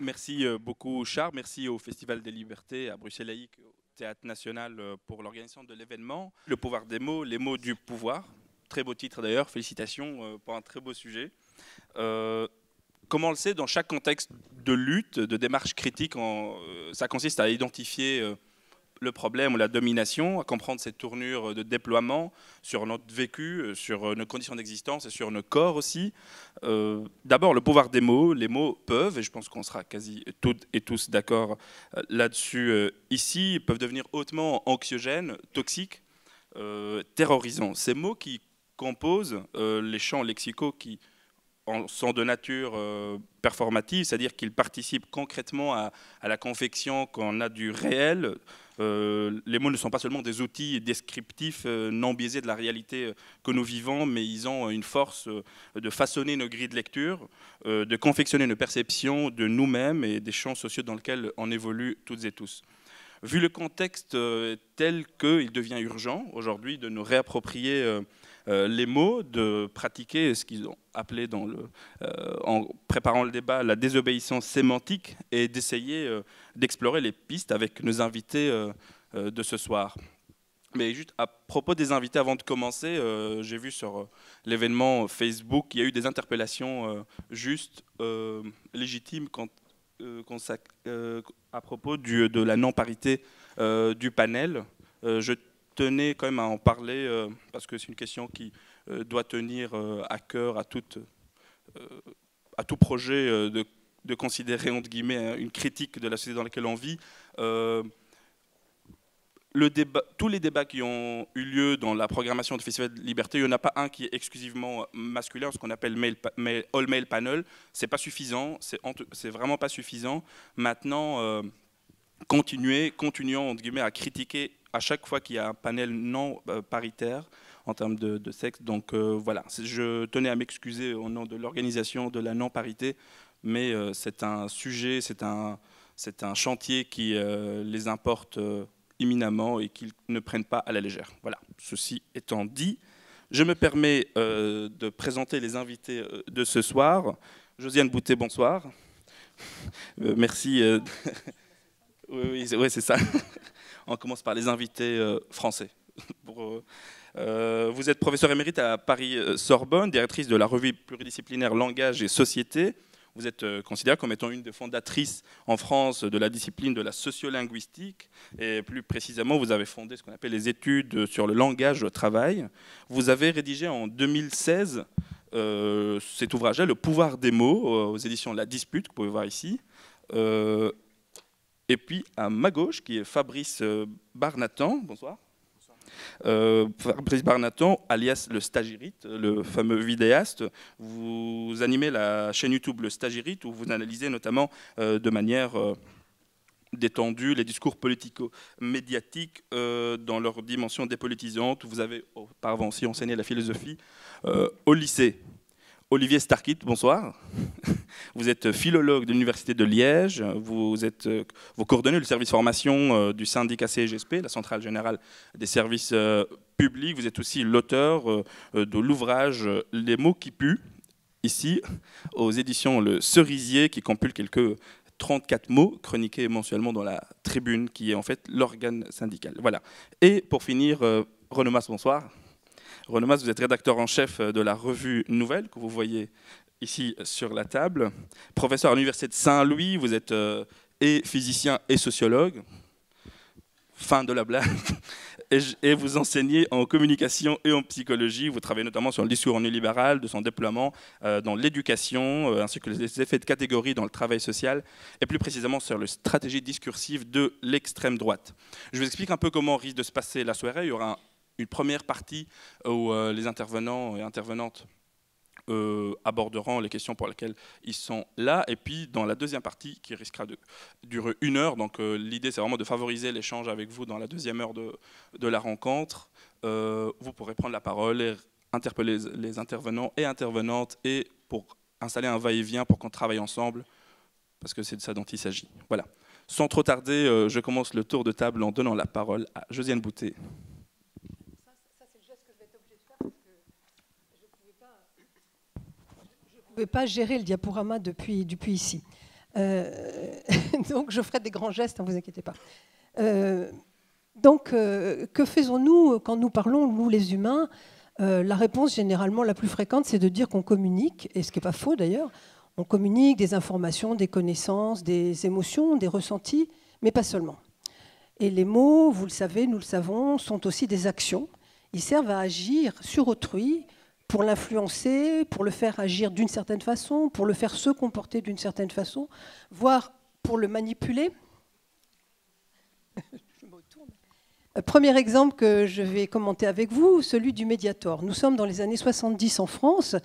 Merci beaucoup Charles, merci au Festival des Libertés à Bruxelles Laïque, au Théâtre National pour l'organisation de l'événement. Le pouvoir des mots, les mots du pouvoir. Très beau titre d'ailleurs, félicitations pour un très beau sujet. Comme on le sait, dans chaque contexte de lutte, de démarche critique, ça consiste à identifier le problème ou la domination, à comprendre cette tournure de déploiement sur notre vécu, sur nos conditions d'existence et sur nos corps aussi. D'abord, le pouvoir des mots. Les mots peuvent, et je pense qu'on sera quasi toutes et tous d'accord là-dessus ici, peuvent devenir hautement anxiogènes, toxiques, terrorisants. Ces mots qui composent les champs lexicaux qui sont de nature performative, c'est-à-dire qu'ils participent concrètement à la confection qu'on a du réel. Les mots ne sont pas seulement des outils descriptifs non biaisés de la réalité que nous vivons, mais ils ont une force de façonner nos grilles de lecture, de confectionner nos perceptions de nous-mêmes et des champs sociaux dans lesquels on évolue toutes et tous. Vu le contexte tel qu'il devient urgent aujourd'hui de nous réapproprier les mots, de pratiquer ce qu'ils ont appelé en préparant le débat la désobéissance sémantique et d'essayer d'explorer les pistes avec nos invités de ce soir. Mais juste à propos des invités, avant de commencer, j'ai vu sur l'événement Facebook qu'il y a eu des interpellations justes, légitimes à propos de la non-parité du panel. Je tenais quand même à en parler parce que c'est une question qui doit tenir à cœur à tout projet de considérer, entre guillemets, une critique de la société dans laquelle on vit. Tous les débats qui ont eu lieu dans la programmation du Festival de Liberté, il n'y en a pas un qui est exclusivement masculin, ce qu'on appelle all male panel. C'est pas suffisant, c'est vraiment pas suffisant. Maintenant, continuons entre guillemets à critiquer à chaque fois qu'il y a un panel non paritaire en termes de sexe. Donc voilà, je tenais à m'excuser au nom de l'organisation de la non-parité, mais c'est un sujet, c'est un chantier qui les importe imminemment et qu'ils ne prennent pas à la légère. Voilà, ceci étant dit, je me permets de présenter les invités de ce soir. Josiane Boutet, bonsoir. Merci. Oui, c'est ça. On commence par les invités français. Vous êtes professeur émérite à Paris-Sorbonne, directrice de la revue pluridisciplinaire Langage et Société. Vous êtes considérée comme étant une des fondatrices en France de la discipline de la sociolinguistique. Et plus précisément, vous avez fondé ce qu'on appelle les études sur le langage au travail. Vous avez rédigé en 2016 cet ouvrage-là, Le pouvoir des mots, aux éditions La Dispute, que vous pouvez voir ici. Et puis à ma gauche, qui est Fabrice Barnatan. Bonsoir. Fabrice Barnatan, alias le Stagirite, le fameux vidéaste. Vous animez la chaîne YouTube Le Stagirite, où vous analysez notamment de manière détendue les discours politico-médiatiques dans leur dimension dépolitisante. Vous avez auparavant aussi enseigné la philosophie au lycée. Olivier Starkit, bonsoir. Vous êtes philologue de l'Université de Liège. Vous coordonnez le service formation du syndicat CGSP, la Centrale Générale des Services Publics. Vous êtes aussi l'auteur de l'ouvrage Les mots qui puent, ici, aux éditions Le Cerisier, qui compile quelques 34 mots chroniqués mensuellement dans la Tribune, qui est en fait l'organe syndical. Voilà. Et pour finir, Renaud Mas, bonsoir. Renaud Mas, vous êtes rédacteur en chef de la revue Nouvelle, que vous voyez ici sur la table. Professeur à l'Université de Saint-Louis, vous êtes et physicien et sociologue. Fin de la blague. Et vous enseignez en communication et en psychologie. Vous travaillez notamment sur le discours néolibéral, de son déploiement dans l'éducation, ainsi que les effets de catégorie dans le travail social, et plus précisément sur la stratégie discursive de l'extrême droite. Je vous explique un peu comment risque de se passer la soirée. Il y aura une première partie où les intervenants et intervenantes aborderont les questions pour lesquelles ils sont là, et puis dans la deuxième partie qui risquera de durer 1 heure, donc l'idée c'est vraiment de favoriser l'échange avec vous dans la deuxième heure de la rencontre. Vous pourrez prendre la parole et interpeller les intervenants et intervenantes, et pour installer un va-et-vient pour qu'on travaille ensemble, parce que c'est de ça dont il s'agit. Voilà. Sans trop tarder, je commence le tour de table en donnant la parole à Josiane Boutet. Je ne pouvais pas gérer le diaporama depuis ici. Donc je ferai des grands gestes, ne vous inquiétez pas. Donc que faisons-nous quand nous parlons, nous les humains? La réponse généralement la plus fréquente, c'est de dire qu'on communique, et ce qui n'est pas faux d'ailleurs. On communique des informations, des connaissances, des émotions, des ressentis, mais pas seulement. Et les mots, vous le savez, nous le savons, sont aussi des actions. Ils servent à agir sur autrui, pour l'influencer, pour le faire agir d'une certaine façon, pour le faire se comporter d'une certaine façon, voire pour le manipuler. Premier exemple que je vais commenter avec vous, celui du Mediator. Nous sommes dans les années 70 en France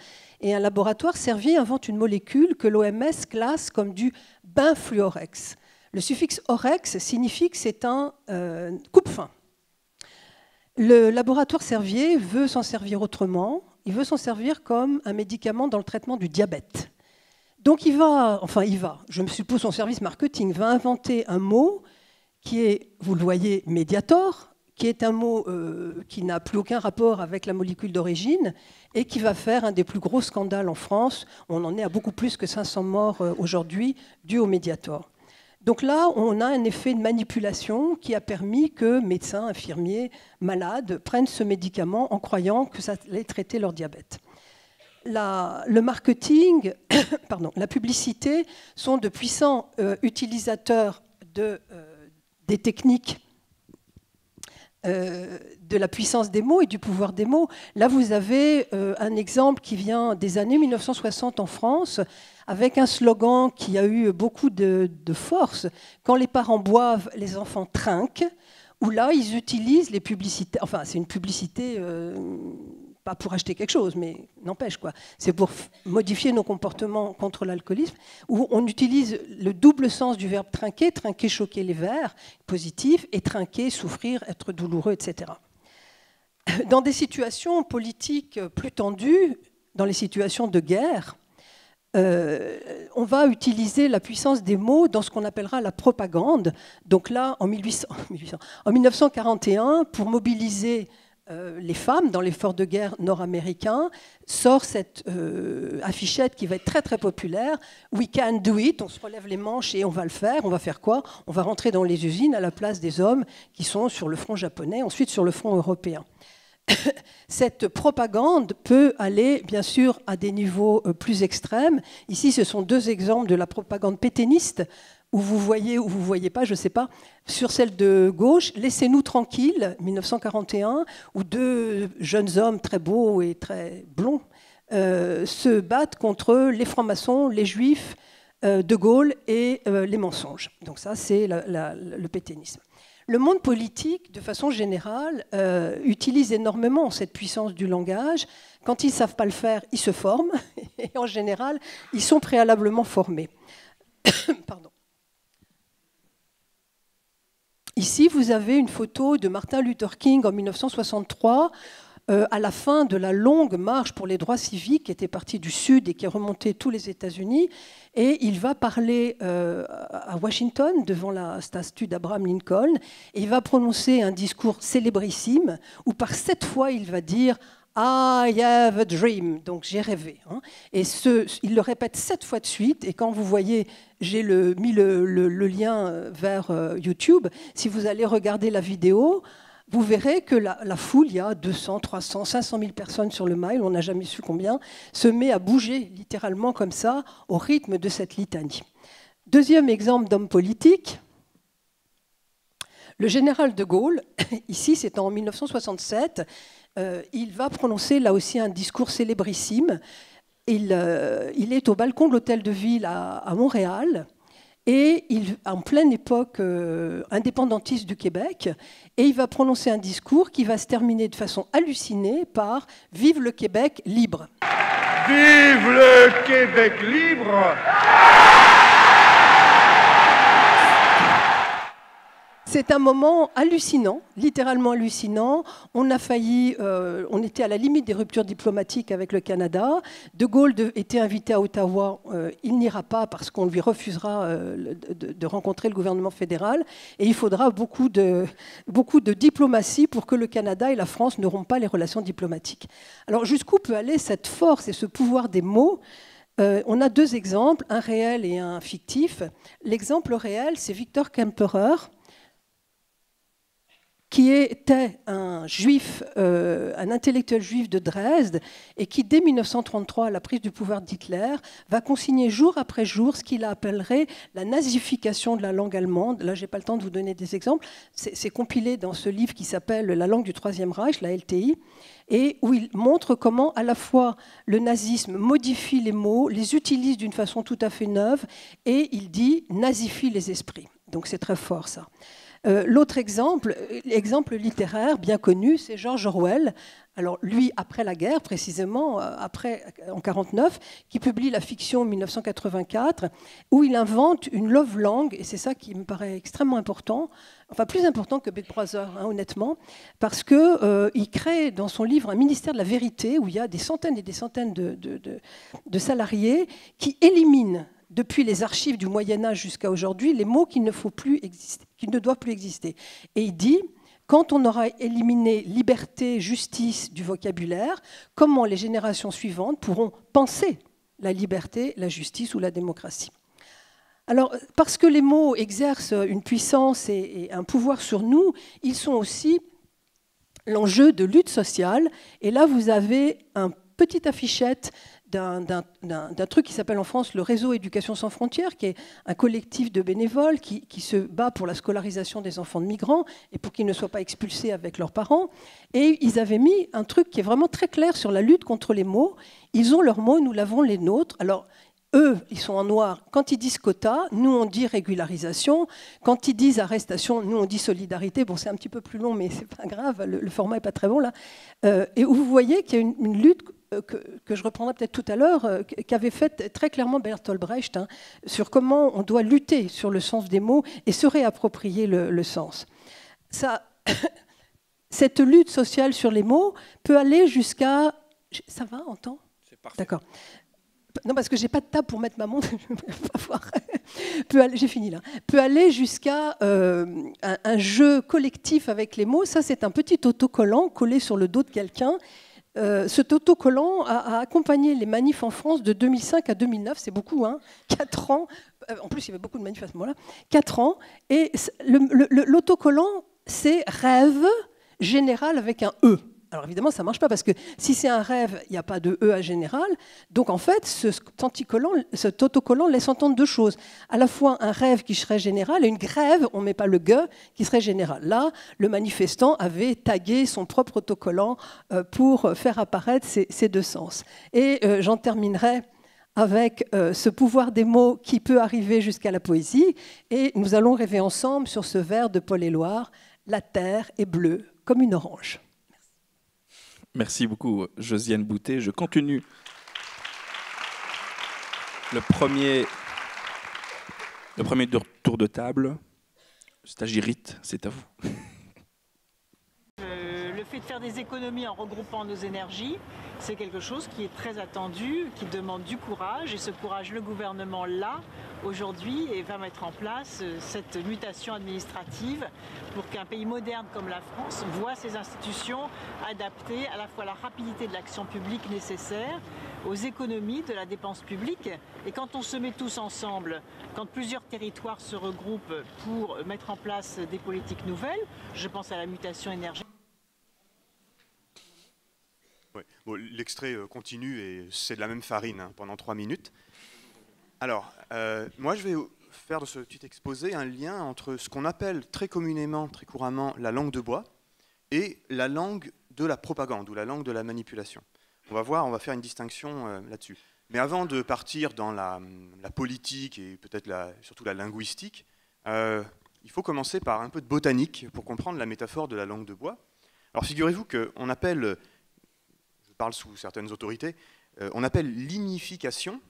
et un laboratoire Servier invente une molécule que l'OMS classe comme du benfluorex. Le suffixe orex signifie que c'est un coupe-faim. Le laboratoire Servier veut s'en servir autrement. Il veut s'en servir comme un médicament dans le traitement du diabète. Donc je me suppose son service marketing va inventer un mot qui est, vous le voyez, Mediator, qui est un mot qui n'a plus aucun rapport avec la molécule d'origine et qui va faire un des plus gros scandales en France. On en est à beaucoup plus que 500 morts aujourd'hui dus au Mediator. Donc là, on a un effet de manipulation qui a permis que médecins, infirmiers, malades prennent ce médicament en croyant que ça allait traiter leur diabète. Le marketing, la publicité sont de puissants utilisateurs des techniques de la puissance des mots et du pouvoir des mots. Là, vous avez un exemple qui vient des années 1960 en France, avec un slogan qui a eu beaucoup de force. Quand les parents boivent, les enfants trinquent. Où là, ils utilisent les publicités. Enfin, c'est une publicité, pas pour acheter quelque chose, mais n'empêche quoi. C'est pour modifier nos comportements contre l'alcoolisme, où on utilise le double sens du verbe trinquer, trinquer, choquer les vers, positif, et trinquer, souffrir, être douloureux, etc. Dans des situations politiques plus tendues, dans les situations de guerre, on va utiliser la puissance des mots dans ce qu'on appellera la propagande. Donc là, en 1941, pour mobiliser les femmes dans l'effort de guerre nord-américain, sort cette affichette qui va être très très populaire. We can do it, on se relève les manches et on va le faire. On va faire quoi? On va rentrer dans les usines à la place des hommes qui sont sur le front japonais, ensuite sur le front européen. Cette propagande peut aller, bien sûr, à des niveaux plus extrêmes. Ici, ce sont deux exemples de la propagande pétainiste, où vous voyez ou vous ne voyez pas, je ne sais pas. Sur celle de gauche, Laissez-nous tranquilles, 1941, où deux jeunes hommes très beaux et très blonds se battent contre les francs-maçons, les juifs, De Gaulle et les mensonges. Donc ça, c'est le pétainisme. Le monde politique, de façon générale, utilise énormément cette puissance du langage. Quand ils ne savent pas le faire, ils se forment. Et en général, ils sont préalablement formés. Pardon. Ici, vous avez une photo de Martin Luther King en 1963, à la fin de la longue marche pour les droits civiques qui était partie du Sud et qui a remonté tous les États-Unis. Et il va parler à Washington devant la statue d'Abraham Lincoln. Et il va prononcer un discours célébrissime où par 7 fois il va dire « I have a dream », donc j'ai rêvé. Et il le répète 7 fois de suite. Et quand vous voyez, j'ai mis le lien vers YouTube, si vous allez regarder la vidéo, vous verrez que la foule, il y a 200, 300, 500 000 personnes sur le mile, on n'a jamais su combien, se met à bouger littéralement comme ça au rythme de cette litanie. Deuxième exemple d'homme politique, le général de Gaulle, ici c'est en 1967, il va prononcer là aussi un discours célébrissime. Il est au balcon de l'hôtel de ville à Montréal. Et en pleine époque indépendantiste du Québec, et il va prononcer un discours qui va se terminer de façon hallucinée par « Vive le Québec libre ». Vive le Québec libre! C'est un moment hallucinant, littéralement hallucinant. On a failli, on était à la limite des ruptures diplomatiques avec le Canada. De Gaulle était invité à Ottawa, il n'ira pas parce qu'on lui refusera de rencontrer le gouvernement fédéral. Et il faudra beaucoup de diplomatie pour que le Canada et la France ne rompent pas les relations diplomatiques. Alors jusqu'où peut aller cette force et ce pouvoir des mots ? On a deux exemples, un réel et un fictif. L'exemple réel, c'est Victor Klemperer, qui était un juif, un intellectuel juif de Dresde, et qui, dès 1933, à la prise du pouvoir d'Hitler, va consigner jour après jour ce qu'il appellerait la nazification de la langue allemande. Là, je n'ai pas le temps de vous donner des exemples. C'est compilé dans ce livre qui s'appelle La langue du Troisième Reich, la LTI, et où il montre comment, à la fois, le nazisme modifie les mots, les utilise d'une façon tout à fait neuve, et il dit « nazifie les esprits ». Donc c'est très fort, ça. L'autre exemple littéraire bien connu, c'est George Orwell. Alors lui, après la guerre, précisément, après, en 1949, qui publie la fiction 1984, où il invente une love langue, et c'est ça qui me paraît extrêmement important, enfin plus important que Big Brother, hein, honnêtement, parce qu'il crée dans son livre un ministère de la vérité, où il y a des centaines et des centaines de salariés qui éliminent depuis les archives du Moyen-Âge jusqu'à aujourd'hui, les mots qui ne doivent plus exister. Et il dit, quand on aura éliminé liberté, justice du vocabulaire, comment les générations suivantes pourront penser la liberté, la justice ou la démocratie? Alors, parce que les mots exercent une puissance et un pouvoir sur nous, ils sont aussi l'enjeu de lutte sociale. Et là, vous avez une petite affichette d'un truc qui s'appelle en France le Réseau Éducation sans frontières, qui est un collectif de bénévoles qui se bat pour la scolarisation des enfants de migrants et pour qu'ils ne soient pas expulsés avec leurs parents. Et ils avaient mis un truc qui est vraiment très clair sur la lutte contre les mots. Ils ont leurs mots, nous l'avons les nôtres. Alors, eux, ils sont en noir. Quand ils disent quota, nous, on dit régularisation. Quand ils disent arrestation, nous, on dit solidarité. Bon, c'est un petit peu plus long, mais c'est pas grave. Le format n'est pas très bon, là. Et où vous voyez qu'il y a une lutte que je reprendrai peut-être tout à l'heure, qu'avait faite très clairement Bertolt Brecht, hein, sur comment on doit lutter sur le sens des mots et se réapproprier le sens. Cette lutte sociale sur les mots peut aller jusqu'à... Ça va, on entend ? C'est parfait. D'accord. Non, parce que je n'ai pas de table pour mettre ma montre, je ne peux pas voir. J'ai fini là. Peut aller jusqu'à un jeu collectif avec les mots. Ça, c'est un petit autocollant collé sur le dos de quelqu'un. Cet autocollant a accompagné les manifs en France de 2005 à 2009, c'est beaucoup, hein, 4 ans. En plus, il y avait beaucoup de manifs à ce moment-là. 4 ans. Et l'autocollant, c'est rêve général avec un E. Alors évidemment, ça ne marche pas parce que si c'est un rêve, il n'y a pas de E à général. Donc en fait, cet autocollant laisse entendre deux choses. À la fois un rêve qui serait général et une grève, on ne met pas le G, qui serait général. Là, le manifestant avait tagué son propre autocollant pour faire apparaître ces deux sens. Et j'en terminerai avec ce pouvoir des mots qui peut arriver jusqu'à la poésie. Et nous allons rêver ensemble sur ce vers de Paul Éluard, « La terre est bleue comme une orange ». Merci beaucoup, Josiane Boutet. Je continue. Le premier tour de table. Stagirite, c'est à vous. Le fait de faire des économies en regroupant nos énergies, c'est quelque chose qui est très attendu, qui demande du courage. Et ce courage, le gouvernement l'a aujourd'hui et va mettre en place cette mutation administrative pour qu'un pays moderne comme la France voit ses institutions adaptées à la fois à la rapidité de l'action publique nécessaire, aux économies de la dépense publique. Et quand on se met tous ensemble, quand plusieurs territoires se regroupent pour mettre en place des politiques nouvelles, je pense à la mutation énergétique. Ouais. Bon, l'extrait continue et c'est de la même farine hein, pendant 3 minutes. Alors, moi je vais faire de ce petit exposé un lien entre ce qu'on appelle très communément, très couramment, la langue de bois et la langue de la propagande ou la langue de la manipulation. On va faire une distinction là-dessus. Mais avant de partir dans la politique et peut-être surtout la linguistique, il faut commencer par un peu de botanique pour comprendre la métaphore de la langue de bois. Alors figurez-vous qu'on appelle, je parle sous certaines autorités, on appelle lignification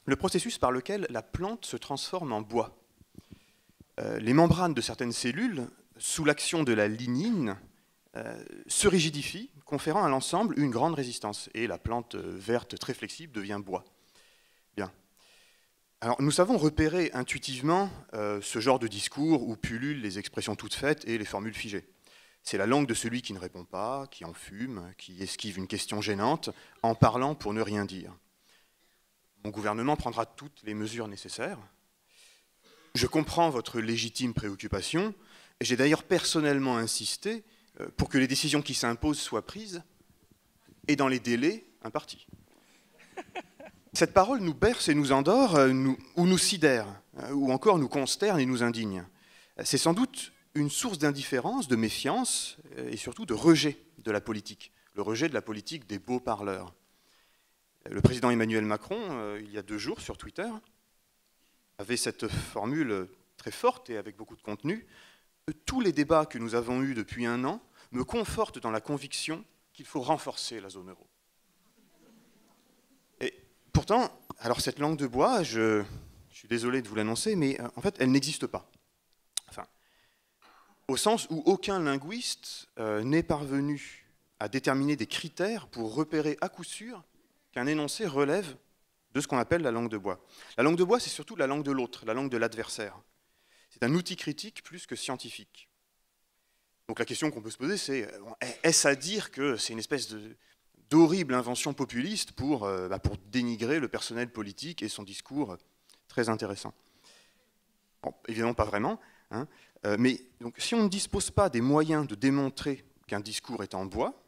le processus par lequel la plante se transforme en bois. Les membranes de certaines cellules, sous l'action de la lignine, se rigidifient, conférant à l'ensemble une grande résistance. Et la plante verte très flexible devient bois. Bien. Alors, nous savons repérer intuitivement ce genre de discours où pullulent les expressions toutes faites et les formules figées. C'est la langue de celui qui ne répond pas, qui enfume, qui esquive une question gênante, en parlant pour ne rien dire. Mon gouvernement prendra toutes les mesures nécessaires. Je comprends votre légitime préoccupation. J'ai d'ailleurs personnellement insisté pour que les décisions qui s'imposent soient prises et dans les délais impartis. Cette parole nous berce et nous endort, ou nous sidère, ou encore nous consterne et nous indigne. C'est sans doute une source d'indifférence, de méfiance et surtout de rejet de la politique, le rejet de la politique des beaux parleurs. Le président Emmanuel Macron, il y a 2 jours sur Twitter, avait cette formule très forte et avec beaucoup de contenu. Tous les débats que nous avons eus depuis 1 an me confortent dans la conviction qu'il faut renforcer la zone euro. Et pourtant, alors cette langue de bois, je suis désolé de vous l'annoncer, mais en fait, elle n'existe pas. Enfin, au sens où aucun linguiste n'est parvenu à déterminer des critères pour repérer à coup sûr qu'un énoncé relève de ce qu'on appelle la langue de bois. La langue de bois, c'est surtout la langue de l'autre, la langue de l'adversaire. C'est un outil critique plus que scientifique. Donc la question qu'on peut se poser, c'est est-ce à dire que c'est une espèce d'horrible invention populiste pour dénigrer le personnel politique et son discours très intéressant? Bon, évidemment pas vraiment, hein, mais donc, si on ne dispose pas des moyens de démontrer qu'un discours est en bois,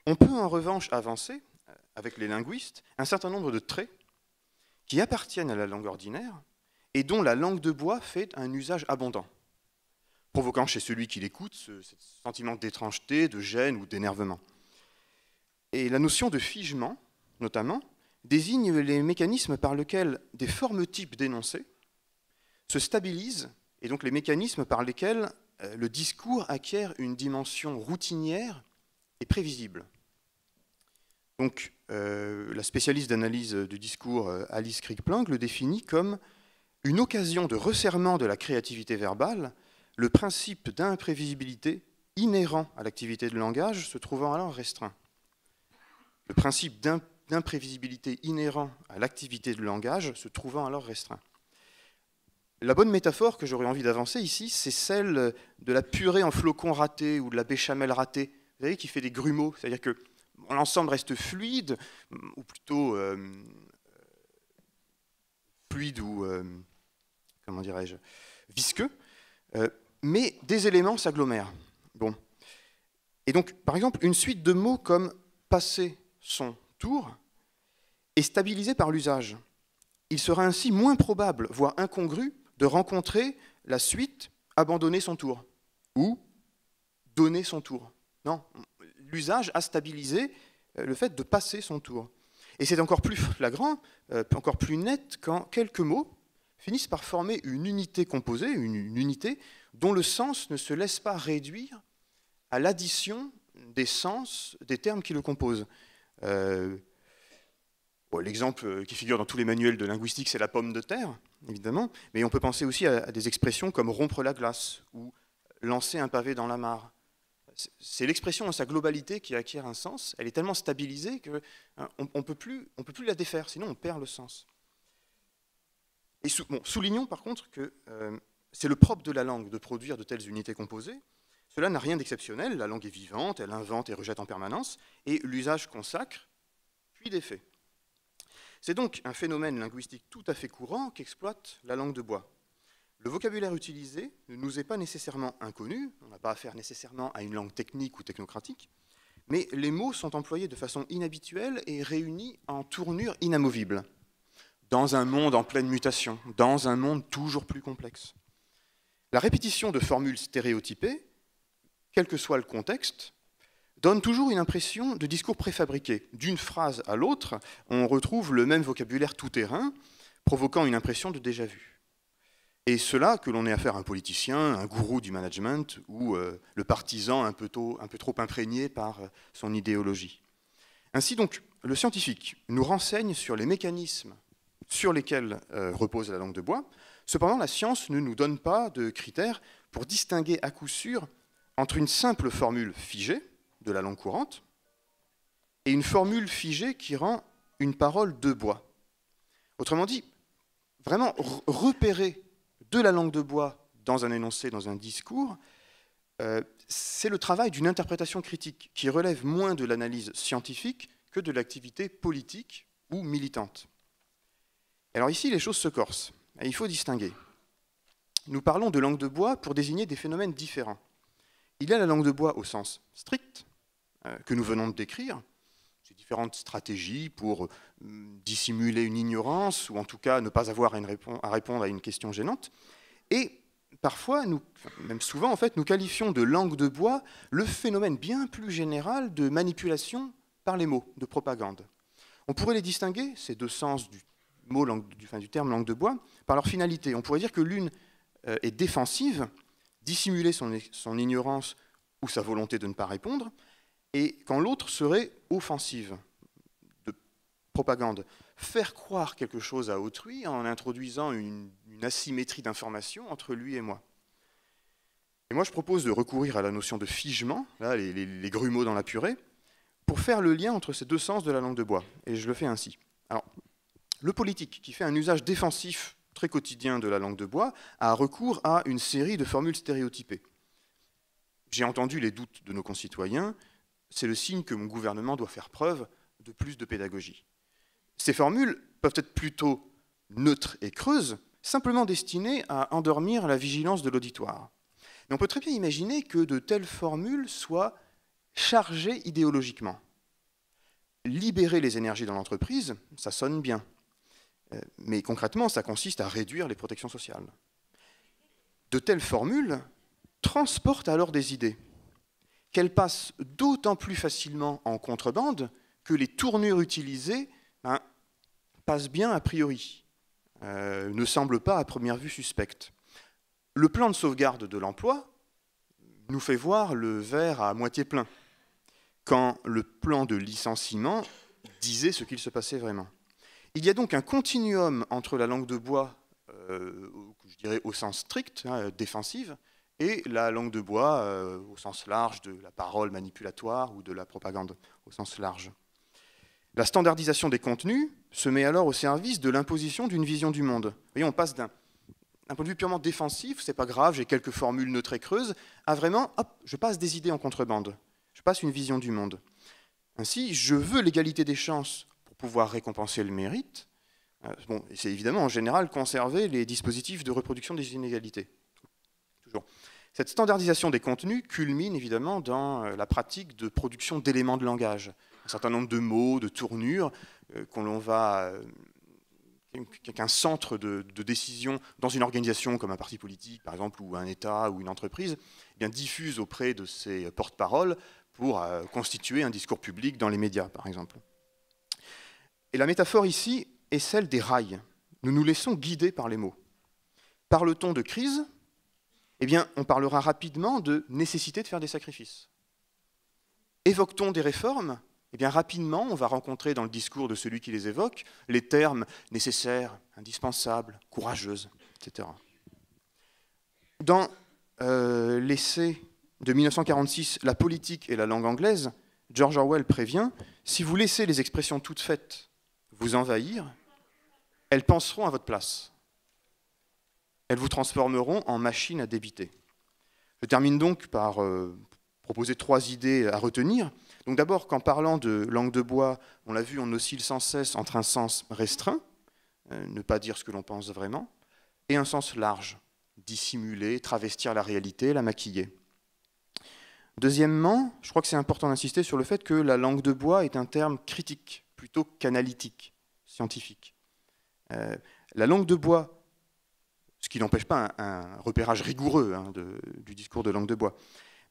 on peut en revanche avancer, avec les linguistes, un certain nombre de traits qui appartiennent à la langue ordinaire et dont la langue de bois fait un usage abondant, provoquant chez celui qui l'écoute ce sentiment d'étrangeté, de gêne ou d'énervement. Et la notion de figement, notamment, désigne les mécanismes par lesquels des formes types d'énoncés se stabilisent, et donc les mécanismes par lesquels le discours acquiert une dimension routinière et prévisible. Donc, la spécialiste d'analyse du discours Alice Krigplank le définit comme une occasion de resserrement de la créativité verbale, le principe d'imprévisibilité inhérent à l'activité de langage se trouvant alors restreint. Le principe d'imprévisibilité inhérent à l'activité de langage se trouvant alors restreint. La bonne métaphore que j'aurais envie d'avancer ici, c'est celle de la purée en flocons ratés ou de la béchamel ratée, vous savez, qui fait des grumeaux, c'est-à-dire que l'ensemble reste fluide, ou plutôt fluide ou, comment dirais-je, visqueux, mais des éléments s'agglomèrent. Bon. Et donc, par exemple, une suite de mots comme « passer son tour » est stabilisée par l'usage. Il sera ainsi moins probable, voire incongru, de rencontrer la suite « abandonner son tour » ou « donner son tour ». Non, l'usage a stabilisé le fait de passer son tour. Et c'est encore plus flagrant, encore plus net, quand quelques mots finissent par former une unité composée, une unité dont le sens ne se laisse pas réduire à l'addition des sens des termes qui le composent. L'exemple qui figure dans tous les manuels de linguistique, c'est la pomme de terre, évidemment, mais on peut penser aussi à des expressions comme rompre la glace ou lancer un pavé dans la mare. C'est l'expression dans sa globalité qui acquiert un sens. Elle est tellement stabilisée qu'on ne peut plus la défaire, sinon on perd le sens. Et soulignons par contre que c'est le propre de la langue de produire de telles unités composées. Cela n'a rien d'exceptionnel, la langue est vivante, elle invente et rejette en permanence, et l'usage consacre, puis défait. C'est donc un phénomène linguistique tout à fait courant qu'exploite la langue de bois. Le vocabulaire utilisé ne nous est pas nécessairement inconnu, on n'a pas affaire nécessairement à une langue technique ou technocratique, mais les mots sont employés de façon inhabituelle et réunis en tournures inamovibles, dans un monde en pleine mutation, dans un monde toujours plus complexe. La répétition de formules stéréotypées, quel que soit le contexte, donne toujours une impression de discours préfabriqué. D'une phrase à l'autre, on retrouve le même vocabulaire tout-terrain, provoquant une impression de déjà-vu. Et cela, que l'on ait affaire à un politicien, un gourou du management, ou le partisan un peu trop imprégné par son idéologie. Ainsi donc, le scientifique nous renseigne sur les mécanismes sur lesquels repose la langue de bois. Cependant, la science ne nous donne pas de critères pour distinguer à coup sûr entre une simple formule figée de la langue courante et une formule figée qui rend une parole de bois. Autrement dit, vraiment repérer de la langue de bois dans un énoncé, dans un discours, c'est le travail d'une interprétation critique qui relève moins de l'analyse scientifique que de l'activité politique ou militante. Alors ici, les choses se corsent. Et il faut distinguer. Nous parlons de langue de bois pour désigner des phénomènes différents. Il y a la langue de bois au sens strict, que nous venons de décrire. C'est différentes stratégies pour dissimuler une ignorance, ou en tout cas ne pas avoir à répondre à une question gênante. Et parfois, même souvent, en fait, nous qualifions de langue de bois le phénomène bien plus général de manipulation par les mots, de propagande. On pourrait les distinguer, ces deux sens du terme langue de bois, par leur finalité. On pourrait dire que l'une est défensive, dissimuler son ignorance ou sa volonté de ne pas répondre, et quand l'autre serait offensive, de propagande. Faire croire quelque chose à autrui en introduisant une asymétrie d'information entre lui et moi. Et moi, je propose de recourir à la notion de figement, là, les grumeaux dans la purée, pour faire le lien entre ces deux sens de la langue de bois. Et je le fais ainsi. Alors, le politique, qui fait un usage défensif très quotidien de la langue de bois, a recours à une série de formules stéréotypées. J'ai entendu les doutes de nos concitoyens, c'est le signe que mon gouvernement doit faire preuve de plus de pédagogie. Ces formules peuvent être plutôt neutres et creuses, simplement destinées à endormir la vigilance de l'auditoire. Mais on peut très bien imaginer que de telles formules soient chargées idéologiquement. Libérer les énergies dans l'entreprise, ça sonne bien. Mais concrètement, ça consiste à réduire les protections sociales. De telles formules transportent alors des idées, qu'elles passent d'autant plus facilement en contrebande que les tournures utilisées passent bien a priori, ne semblent pas à première vue suspectes. Le plan de sauvegarde de l'emploi nous fait voir le verre à moitié plein, quand le plan de licenciement disait ce qu'il se passait vraiment. Il y a donc un continuum entre la langue de bois, je dirais au sens strict, défensive, et la langue de bois au sens large de la parole manipulatoire ou de la propagande au sens large. La standardisation des contenus se met alors au service de l'imposition d'une vision du monde. Vous voyez, on passe d'un point de vue purement défensif, c'est pas grave, j'ai quelques formules neutres et creuses, à vraiment, hop, je passe des idées en contrebande, je passe une vision du monde. Ainsi, je veux l'égalité des chances pour pouvoir récompenser le mérite. Bon, c'est évidemment en général conserver les dispositifs de reproduction des inégalités. Toujours. Cette standardisation des contenus culmine évidemment dans la pratique de production d'éléments de langage. Un certain nombre de mots, de tournures qu'un centre de décision dans une organisation comme un parti politique, par exemple, ou un État ou une entreprise, eh bien, diffuse auprès de ses porte-paroles pour constituer un discours public dans les médias, par exemple. Et la métaphore ici est celle des rails. Nous nous laissons guider par les mots. Parle-t-on de crise ? Eh bien, on parlera rapidement de nécessité de faire des sacrifices. Évoque-t-on des réformes ? Eh bien, rapidement, on va rencontrer dans le discours de celui qui les évoque les termes nécessaires, indispensables, courageuses, etc. Dans l'essai de 1946, La politique et la langue anglaise, George Orwell prévient, si vous laissez les expressions toutes faites vous envahir, elles penseront à votre place. Elles vous transformeront en machine à débiter. Je termine donc par proposer 3 idées à retenir. Donc d'abord, qu'en parlant de langue de bois, on l'a vu, on oscille sans cesse entre un sens restreint, ne pas dire ce que l'on pense vraiment, et un sens large, dissimuler, travestir la réalité, la maquiller. Deuxièmement, je crois que c'est important d'insister sur le fait que la langue de bois est un terme critique, plutôt qu'analytique, scientifique. La langue de bois, ce qui n'empêche pas un repérage rigoureux du discours de langue de bois,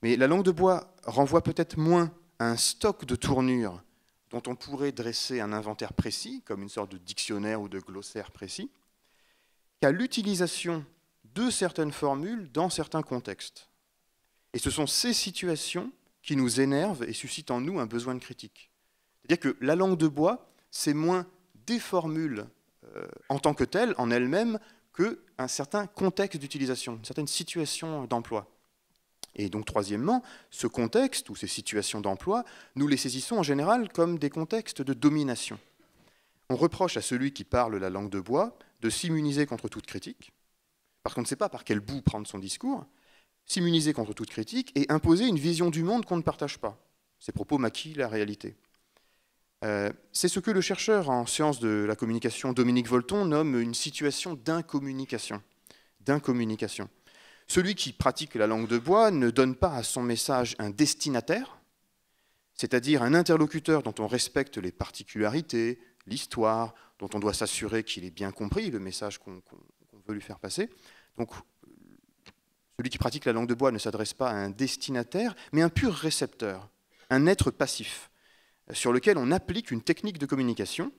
mais la langue de bois renvoie peut-être moins à un stock de tournures dont on pourrait dresser un inventaire précis, comme une sorte de dictionnaire ou de glossaire précis, qu'à l'utilisation de certaines formules dans certains contextes. Et ce sont ces situations qui nous énervent et suscitent en nous un besoin de critique. C'est-à-dire que la langue de bois, c'est moins des formules en tant que telles, en elles-mêmes, qu'un certain contexte d'utilisation, une certaine situation d'emploi. Et donc, troisièmement, ce contexte ou ces situations d'emploi, nous les saisissons en général comme des contextes de domination. On reproche à celui qui parle la langue de bois de s'immuniser contre toute critique, parce qu'on ne sait pas par quel bout prendre son discours, s'immuniser contre toute critique et imposer une vision du monde qu'on ne partage pas. Ces propos maquillent la réalité. C'est ce que le chercheur en sciences de la communication Dominique Volton nomme une situation d'incommunication. Celui qui pratique la langue de bois ne donne pas à son message un destinataire, c'est-à-dire un interlocuteur dont on respecte les particularités, l'histoire, dont on doit s'assurer qu'il ait bien compris le message qu'on veut lui faire passer. Donc, celui qui pratique la langue de bois ne s'adresse pas à un destinataire, mais un pur récepteur, un être passif, sur lequel on applique une technique de communication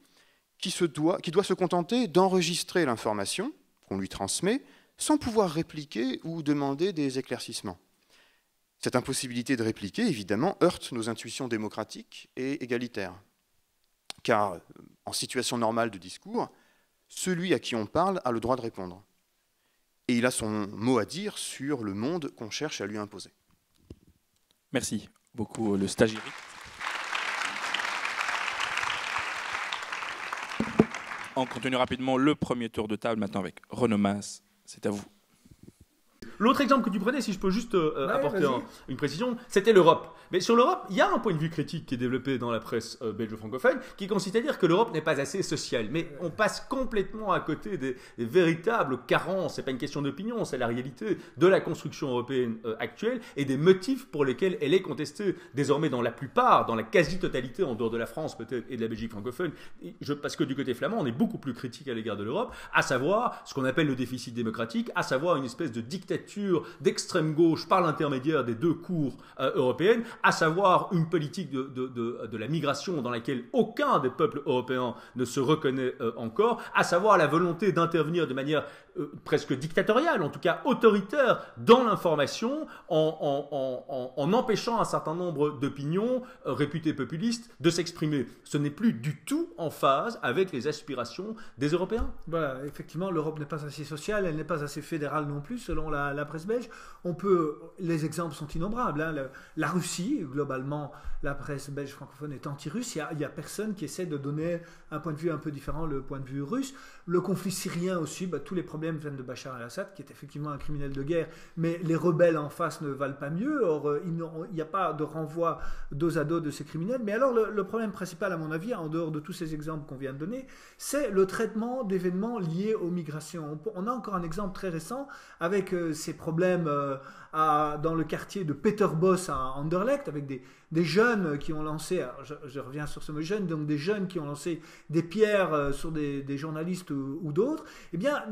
qui doit se contenter d'enregistrer l'information qu'on lui transmet sans pouvoir répliquer ou demander des éclaircissements. Cette impossibilité de répliquer, évidemment, heurte nos intuitions démocratiques et égalitaires. Car, en situation normale de discours, celui à qui on parle a le droit de répondre. Et il a son mot à dire sur le monde qu'on cherche à lui imposer. Merci beaucoup, le stagiaire. On continue rapidement le premier tour de table maintenant avec Renaud Mas. C'est à vous. L'autre exemple que tu prenais, si je peux juste apporter une précision, c'était l'Europe. Mais sur l'Europe, il y a un point de vue critique qui est développé dans la presse belge francophone, qui consiste à dire que l'Europe n'est pas assez sociale. Mais on passe complètement à côté des véritables carences, c'est pas une question d'opinion, c'est la réalité de la construction européenne actuelle et des motifs pour lesquels elle est contestée désormais dans la plupart, dans la quasi-totalité, en dehors de la France peut-être et de la Belgique francophone, parce que du côté flamand, on est beaucoup plus critique à l'égard de l'Europe, à savoir ce qu'on appelle le déficit démocratique, à savoir une espèce de dictature d'extrême gauche par l'intermédiaire des deux cours européennes, à savoir une politique de la migration dans laquelle aucun des peuples européens ne se reconnaît encore, à savoir la volonté d'intervenir de manière presque dictatoriale, en tout cas autoritaire, dans l'information, en empêchant un certain nombre d'opinions réputées populistes de s'exprimer. Ce n'est plus du tout en phase avec les aspirations des Européens. Voilà, effectivement, l'Europe n'est pas assez sociale, elle n'est pas assez fédérale non plus, selon la presse belge. Les exemples sont innombrables. Hein. La Russie, globalement, la presse belge francophone est anti-russe. Il n'y a personne qui essaie de donner un point de vue un peu différent, le point de vue russe. Le conflit syrien aussi, tous les problèmes viennent de Bachar el-Assad, qui est effectivement un criminel de guerre, mais les rebelles en face ne valent pas mieux. Or, il n'y a pas de renvoi dos à dos de ces criminels. Mais alors, le problème principal, à mon avis, en dehors de tous ces exemples qu'on vient de donner, c'est le traitement d'événements liés aux migrations. On a encore un exemple très récent avec ces problèmes dans le quartier de Peterbos à Anderlecht, avec des jeunes qui ont lancé, je reviens sur ce mot jeune, donc des jeunes qui ont lancé des pierres sur des journalistes ou d'autres. Eh bien,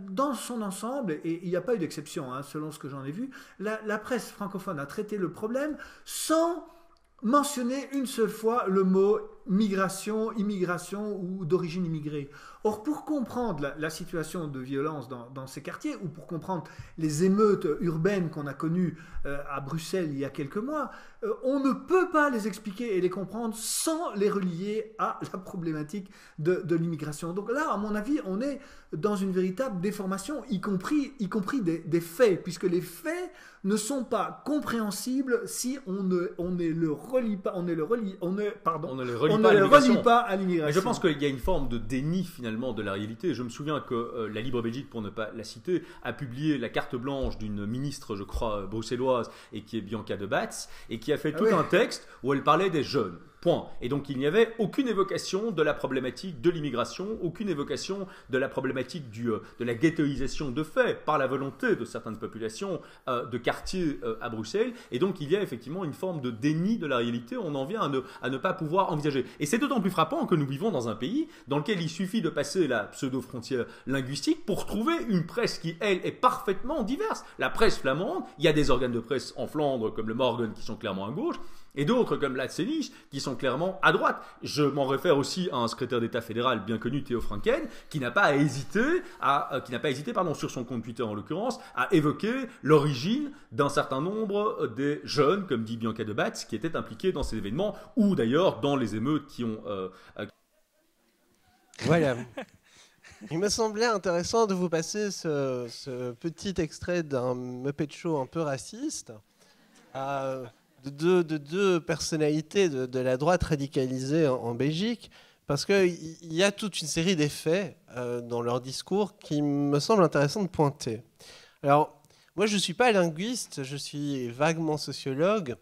dans son ensemble, et il n'y a pas eu d'exception, hein, selon ce que j'en ai vu, la presse francophone a traité le problème sans mentionner une seule fois le mot migration, immigration ou d'origine immigrée. Or, pour comprendre la situation de violence dans ces quartiers, ou pour comprendre les émeutes urbaines qu'on a connues à Bruxelles il y a quelques mois, on ne peut pas les expliquer et les comprendre sans les relier à la problématique de l'immigration. Donc là, à mon avis, on est dans une véritable déformation, y compris des faits, puisque les faits ne sont pas compréhensibles si on ne le relie pas, on ne le relie pas à l'immigration. Mais je pense qu'il y a une forme de déni finalement de la réalité. Je me souviens que la Libre Belgique, pour ne pas la citer, a publié la carte blanche d'une ministre, je crois, bruxelloise, et qui est Bianca de Batz, et qui a fait tout un texte où elle parlait des jeunes. Point. Et donc il n'y avait aucune évocation de la problématique de l'immigration, aucune évocation de la problématique de la ghettoisation de fait par la volonté de certaines populations de quartiers à Bruxelles. Et donc il y a effectivement une forme de déni de la réalité. On en vient à ne pas pouvoir envisager. Et c'est d'autant plus frappant que nous vivons dans un pays dans lequel il suffit de passer la pseudo-frontière linguistique pour trouver une presse qui, elle, est parfaitement diverse. La presse flamande, il y a des organes de presse en Flandre comme le Morgen qui sont clairement à gauche, et d'autres comme l'Atselich qui sont clairement à droite. Je m'en réfère aussi à un secrétaire d'État fédéral bien connu, Theo Franken, qui n'a pas hésité, sur son compte Twitter en l'occurrence, à évoquer l'origine d'un certain nombre des jeunes, comme dit Bianca de Batz, qui étaient impliqués dans ces événements, ou d'ailleurs dans les émeutes qui ont... Voilà. Il me semblait intéressant de vous passer ce petit extrait d'un Muppet Show un peu raciste. De deux personnalités de la droite radicalisée en Belgique, parce qu'il y a toute une série d'effets dans leur discours qui me semblent intéressants de pointer. Alors, moi, je ne suis pas linguiste, je suis vaguement sociologue,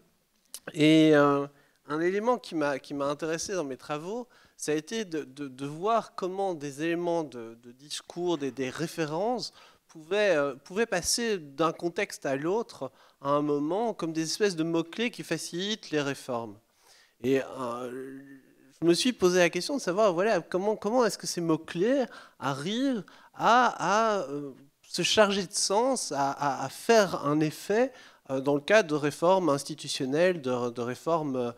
et un un élément qui m'a intéressé dans mes travaux, ça a été de voir comment des éléments de discours, des références pouvaient passer d'un contexte à l'autre à un moment comme des espèces de mots-clés qui facilitent les réformes. Et je me suis posé la question de savoir voilà, comment est-ce que ces mots-clés arrivent à se charger de sens, à faire un effet dans le cadre de réformes institutionnelles, de réformes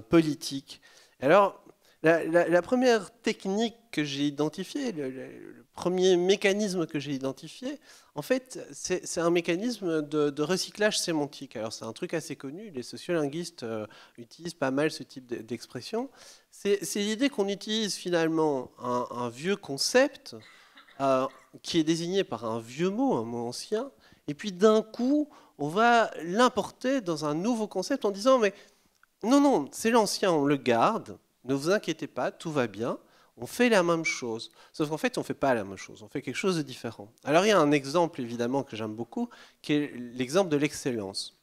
politiques. Alors, la première technique que j'ai identifiée, le premier mécanisme que j'ai identifié, en fait, c'est un mécanisme de recyclage sémantique. Alors, c'est un truc assez connu, les sociolinguistes utilisent pas mal ce type d'expression. C'est l'idée qu'on utilise finalement un vieux concept qui est désigné par un vieux mot, un mot ancien, et puis d'un coup, on va l'importer dans un nouveau concept en disant mais non, c'est l'ancien, on le garde, ne vous inquiétez pas, tout va bien, on fait la même chose. Sauf qu'en fait, on ne fait pas la même chose, on fait quelque chose de différent. Alors il y a un exemple évidemment que j'aime beaucoup, qui est l'exemple de l'excellence.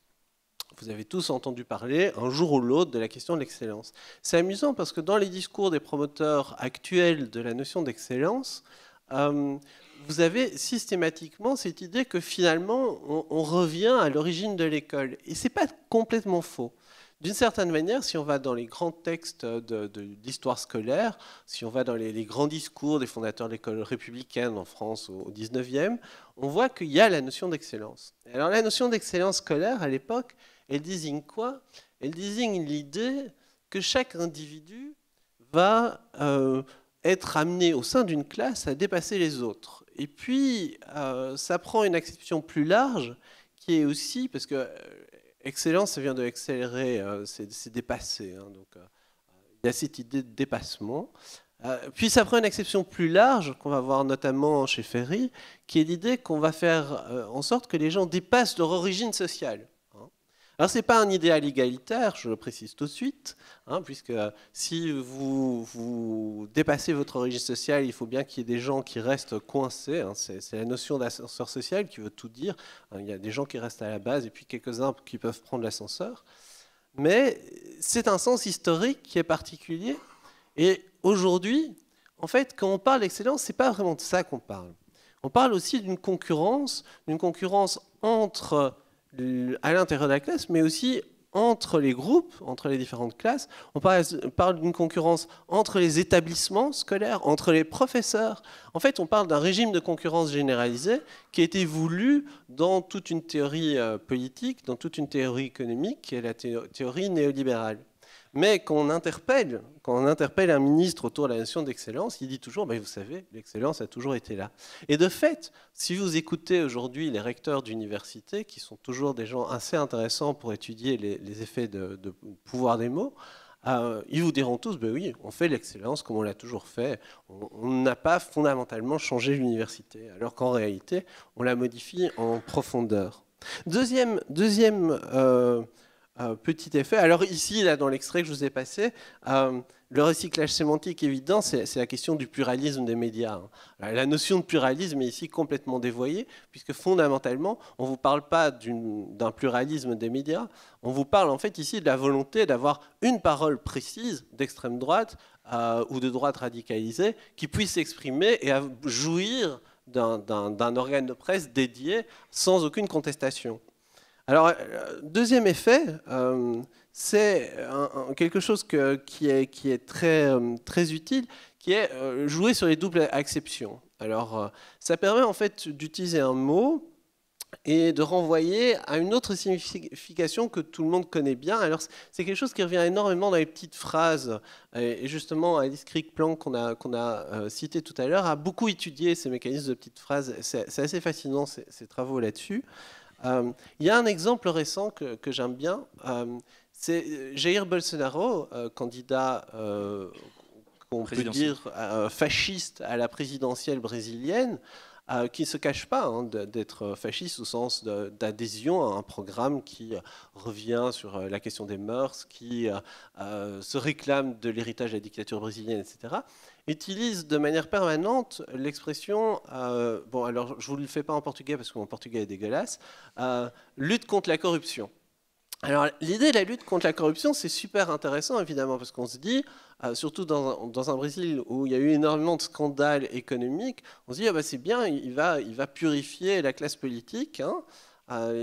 Vous avez tous entendu parler un jour ou l'autre de la question de l'excellence. C'est amusant parce que dans les discours des promoteurs actuels de la notion d'excellence, vous avez systématiquement cette idée que finalement on revient à l'origine de l'école. Et ce n'est pas complètement faux. D'une certaine manière, si on va dans les grands textes d'histoire scolaire, si on va dans les grands discours des fondateurs de l'école républicaine en France au 19e, on voit qu'il y a la notion d'excellence. Alors la notion d'excellence scolaire, à l'époque, elle désigne quoi? Elle désigne l'idée que chaque individu va être amené au sein d'une classe à dépasser les autres. Et puis, ça prend une acception plus large qui est aussi, parce que excellence, ça vient de accélérer, c'est dépasser. Hein, donc, il y a cette idée de dépassement. Puis ça prend une acception plus large, qu'on va voir notamment chez Ferry, qui est l'idée qu'on va faire en sorte que les gens dépassent leur origine sociale. Alors, ce n'est pas un idéal égalitaire, je le précise tout de suite, hein, puisque si vous dépassez votre origine sociale, il faut bien qu'il y ait des gens qui restent coincés. Hein, c'est la notion d'ascenseur social qui veut tout dire. Hein, il y a des gens qui restent à la base et puis quelques-uns qui peuvent prendre l'ascenseur. Mais c'est un sens historique qui est particulier. Et aujourd'hui, en fait, quand on parle d'excellence, ce n'est pas vraiment de ça qu'on parle. On parle aussi d'une concurrence entre à l'intérieur de la classe, mais aussi entre les groupes, entre les différentes classes. On parle d'une concurrence entre les établissements scolaires, entre les professeurs. En fait, on parle d'un régime de concurrence généralisé qui a été voulu dans toute une théorie politique, dans toute une théorie économique, qui est la théorie néolibérale. Mais quand on interpelle un ministre autour de la notion d'excellence, il dit toujours, vous savez, l'excellence a toujours été là. Et de fait, si vous écoutez aujourd'hui les recteurs d'université, qui sont toujours des gens assez intéressants pour étudier les effets de pouvoir des mots, ils vous diront tous, oui, on fait l'excellence comme on l'a toujours fait. On n'a pas fondamentalement changé l'université, alors qu'en réalité, on la modifie en profondeur. Deuxième petit effet. Alors ici, là, dans l'extrait que je vous ai passé, le recyclage sémantique évident, c'est la question du pluralisme des médias. Alors, la notion de pluralisme est ici complètement dévoyée, puisque fondamentalement, on ne vous parle pas d'un pluralisme des médias, on vous parle en fait ici de la volonté d'avoir une parole précise d'extrême droite ou de droite radicalisée qui puisse s'exprimer et jouir d'un organe de presse dédié sans aucune contestation. Alors, deuxième effet, c'est quelque chose qui est très utile, qui est jouer sur les doubles acceptions. Alors, ça permet en fait d'utiliser un mot et de renvoyer à une autre signification que tout le monde connaît bien. Alors, c'est quelque chose qui revient énormément dans les petites phrases. Et justement, Alice Krieg-Planck, qu'on a cité tout à l'heure, a beaucoup étudié ces mécanismes de petites phrases. C'est assez fascinant, ces travaux là-dessus. Il y a un exemple récent que j'aime bien, c'est Jair Bolsonaro, candidat qu'on peut dire fasciste à la présidentielle brésilienne, qui ne se cache pas d'être fasciste au sens d'adhésion à un programme qui revient sur la question des mœurs, qui se réclame de l'héritage de la dictature brésilienne, etc., utilise de manière permanente l'expression, bon alors je ne vous le fais pas en portugais parce que mon portugais est dégueulasse, lutte contre la corruption. Alors, l'idée de la lutte contre la corruption, c'est super intéressant, évidemment, parce qu'on se dit, surtout dans un Brésil où il y a eu énormément de scandales économiques, on se dit, ah bah, c'est bien, il va purifier la classe politique, hein,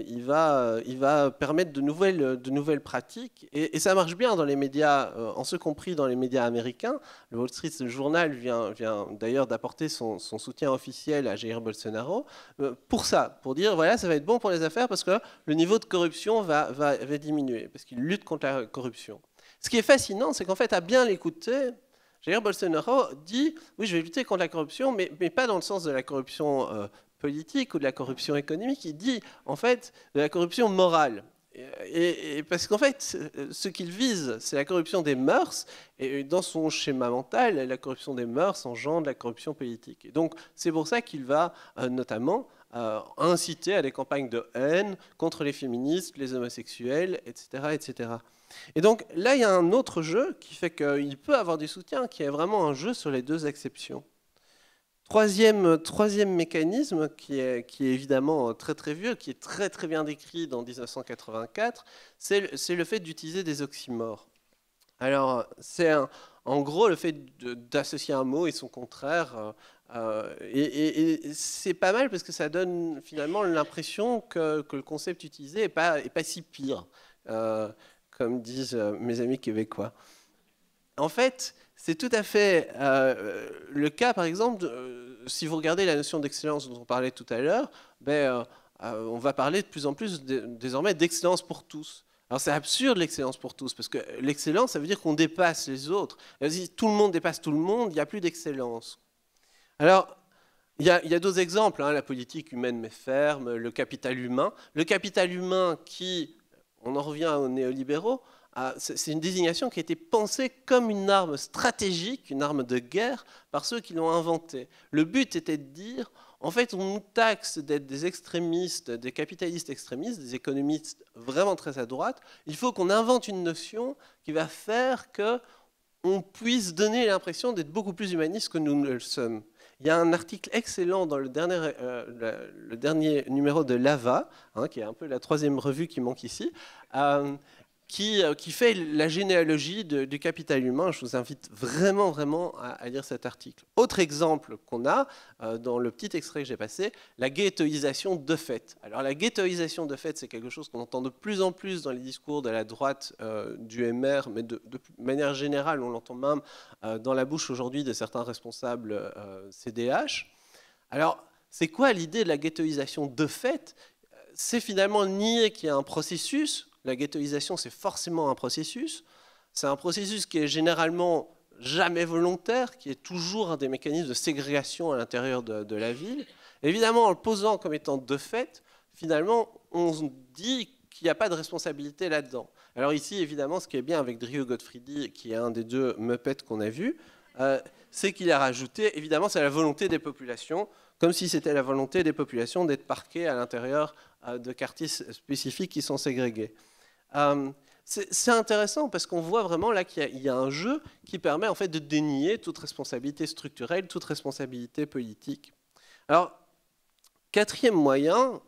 il va permettre de nouvelles pratiques, et ça marche bien dans les médias, en ce compris dans les médias américains. Le Wall Street Journal vient d'ailleurs d'apporter son soutien officiel à Jair Bolsonaro pour ça, pour dire voilà, ça va être bon pour les affaires parce que le niveau de corruption va diminuer, parce qu'il lutte contre la corruption. Ce qui est fascinant, c'est qu'en fait, à bien l'écouter, Jair Bolsonaro dit oui, je vais lutter contre la corruption, mais pas dans le sens de la corruption politique ou de la corruption économique. Il dit en fait de la corruption morale. Et parce qu'en fait, ce qu'il vise, c'est la corruption des mœurs. Et dans son schéma mental, la corruption des mœurs engendre la corruption politique. Et donc, c'est pour ça qu'il va notamment inciter à des campagnes de haine contre les féministes, les homosexuels, etc., etc. Et donc là, il y a un autre jeu qui fait qu'il peut avoir du soutien, qui est vraiment un jeu sur les deux exceptions. Troisième mécanisme, qui est évidemment très très vieux, qui est très très bien décrit dans 1984, c'est le fait d'utiliser des oxymores. Alors, c'est en gros le fait d'associer un mot et son contraire. Et c'est pas mal parce que ça donne finalement l'impression que le concept utilisé n'est pas si pire, comme disent mes amis québécois. En fait, c'est tout à fait le cas, par exemple, si vous regardez la notion d'excellence dont on parlait tout à l'heure, on va parler de plus en plus désormais d'excellence pour tous. Alors c'est absurde l'excellence pour tous, parce que l'excellence, ça veut dire qu'on dépasse les autres. Si tout le monde dépasse tout le monde, il n'y a plus d'excellence. Alors, il y a d'autres exemples, hein, la politique humaine mais ferme, le capital humain. Le capital humain qui, on en revient aux néolibéraux, c'est une désignation qui a été pensée comme une arme stratégique, une arme de guerre, par ceux qui l'ont inventée. Le but était de dire, en fait, on nous taxe d'être des extrémistes, des capitalistes extrémistes, des économistes vraiment très à droite. Il faut qu'on invente une notion qui va faire qu'on puisse donner l'impression d'être beaucoup plus humaniste que nous ne le sommes. Il y a un article excellent dans le dernier numéro de l'AVA, hein, qui est un peu la troisième revue qui manque ici, qui fait la généalogie du capital humain. Je vous invite vraiment, vraiment à lire cet article. Autre exemple qu'on a dans le petit extrait que j'ai passé, la ghettoisation de fait. Alors la ghettoisation de fait, c'est quelque chose qu'on entend de plus en plus dans les discours de la droite du MR, mais de manière générale, on l'entend même dans la bouche aujourd'hui de certains responsables CDH. Alors, c'est quoi l'idée de la ghettoisation de fait? C'est finalement nier qu'il y a un processus. La ghettoisation, c'est forcément un processus. C'est un processus qui est généralement jamais volontaire, qui est toujours un des mécanismes de ségrégation à l'intérieur de la ville. Évidemment, en le posant comme étant de fait, finalement, on dit qu'il n'y a pas de responsabilité là-dedans. Alors ici, évidemment, ce qui est bien avec Drieu Gottfriedi, qui est un des deux Muppets qu'on a vus, c'est qu'il a rajouté, évidemment, c'est la volonté des populations, comme si c'était la volonté des populations d'être parquées à l'intérieur de quartiers spécifiques qui sont ségrégés. C'est intéressant parce qu'on voit vraiment là qu'il y a un jeu qui permet en fait de dénier toute responsabilité structurelle, toute responsabilité politique. Alors, quatrième moyen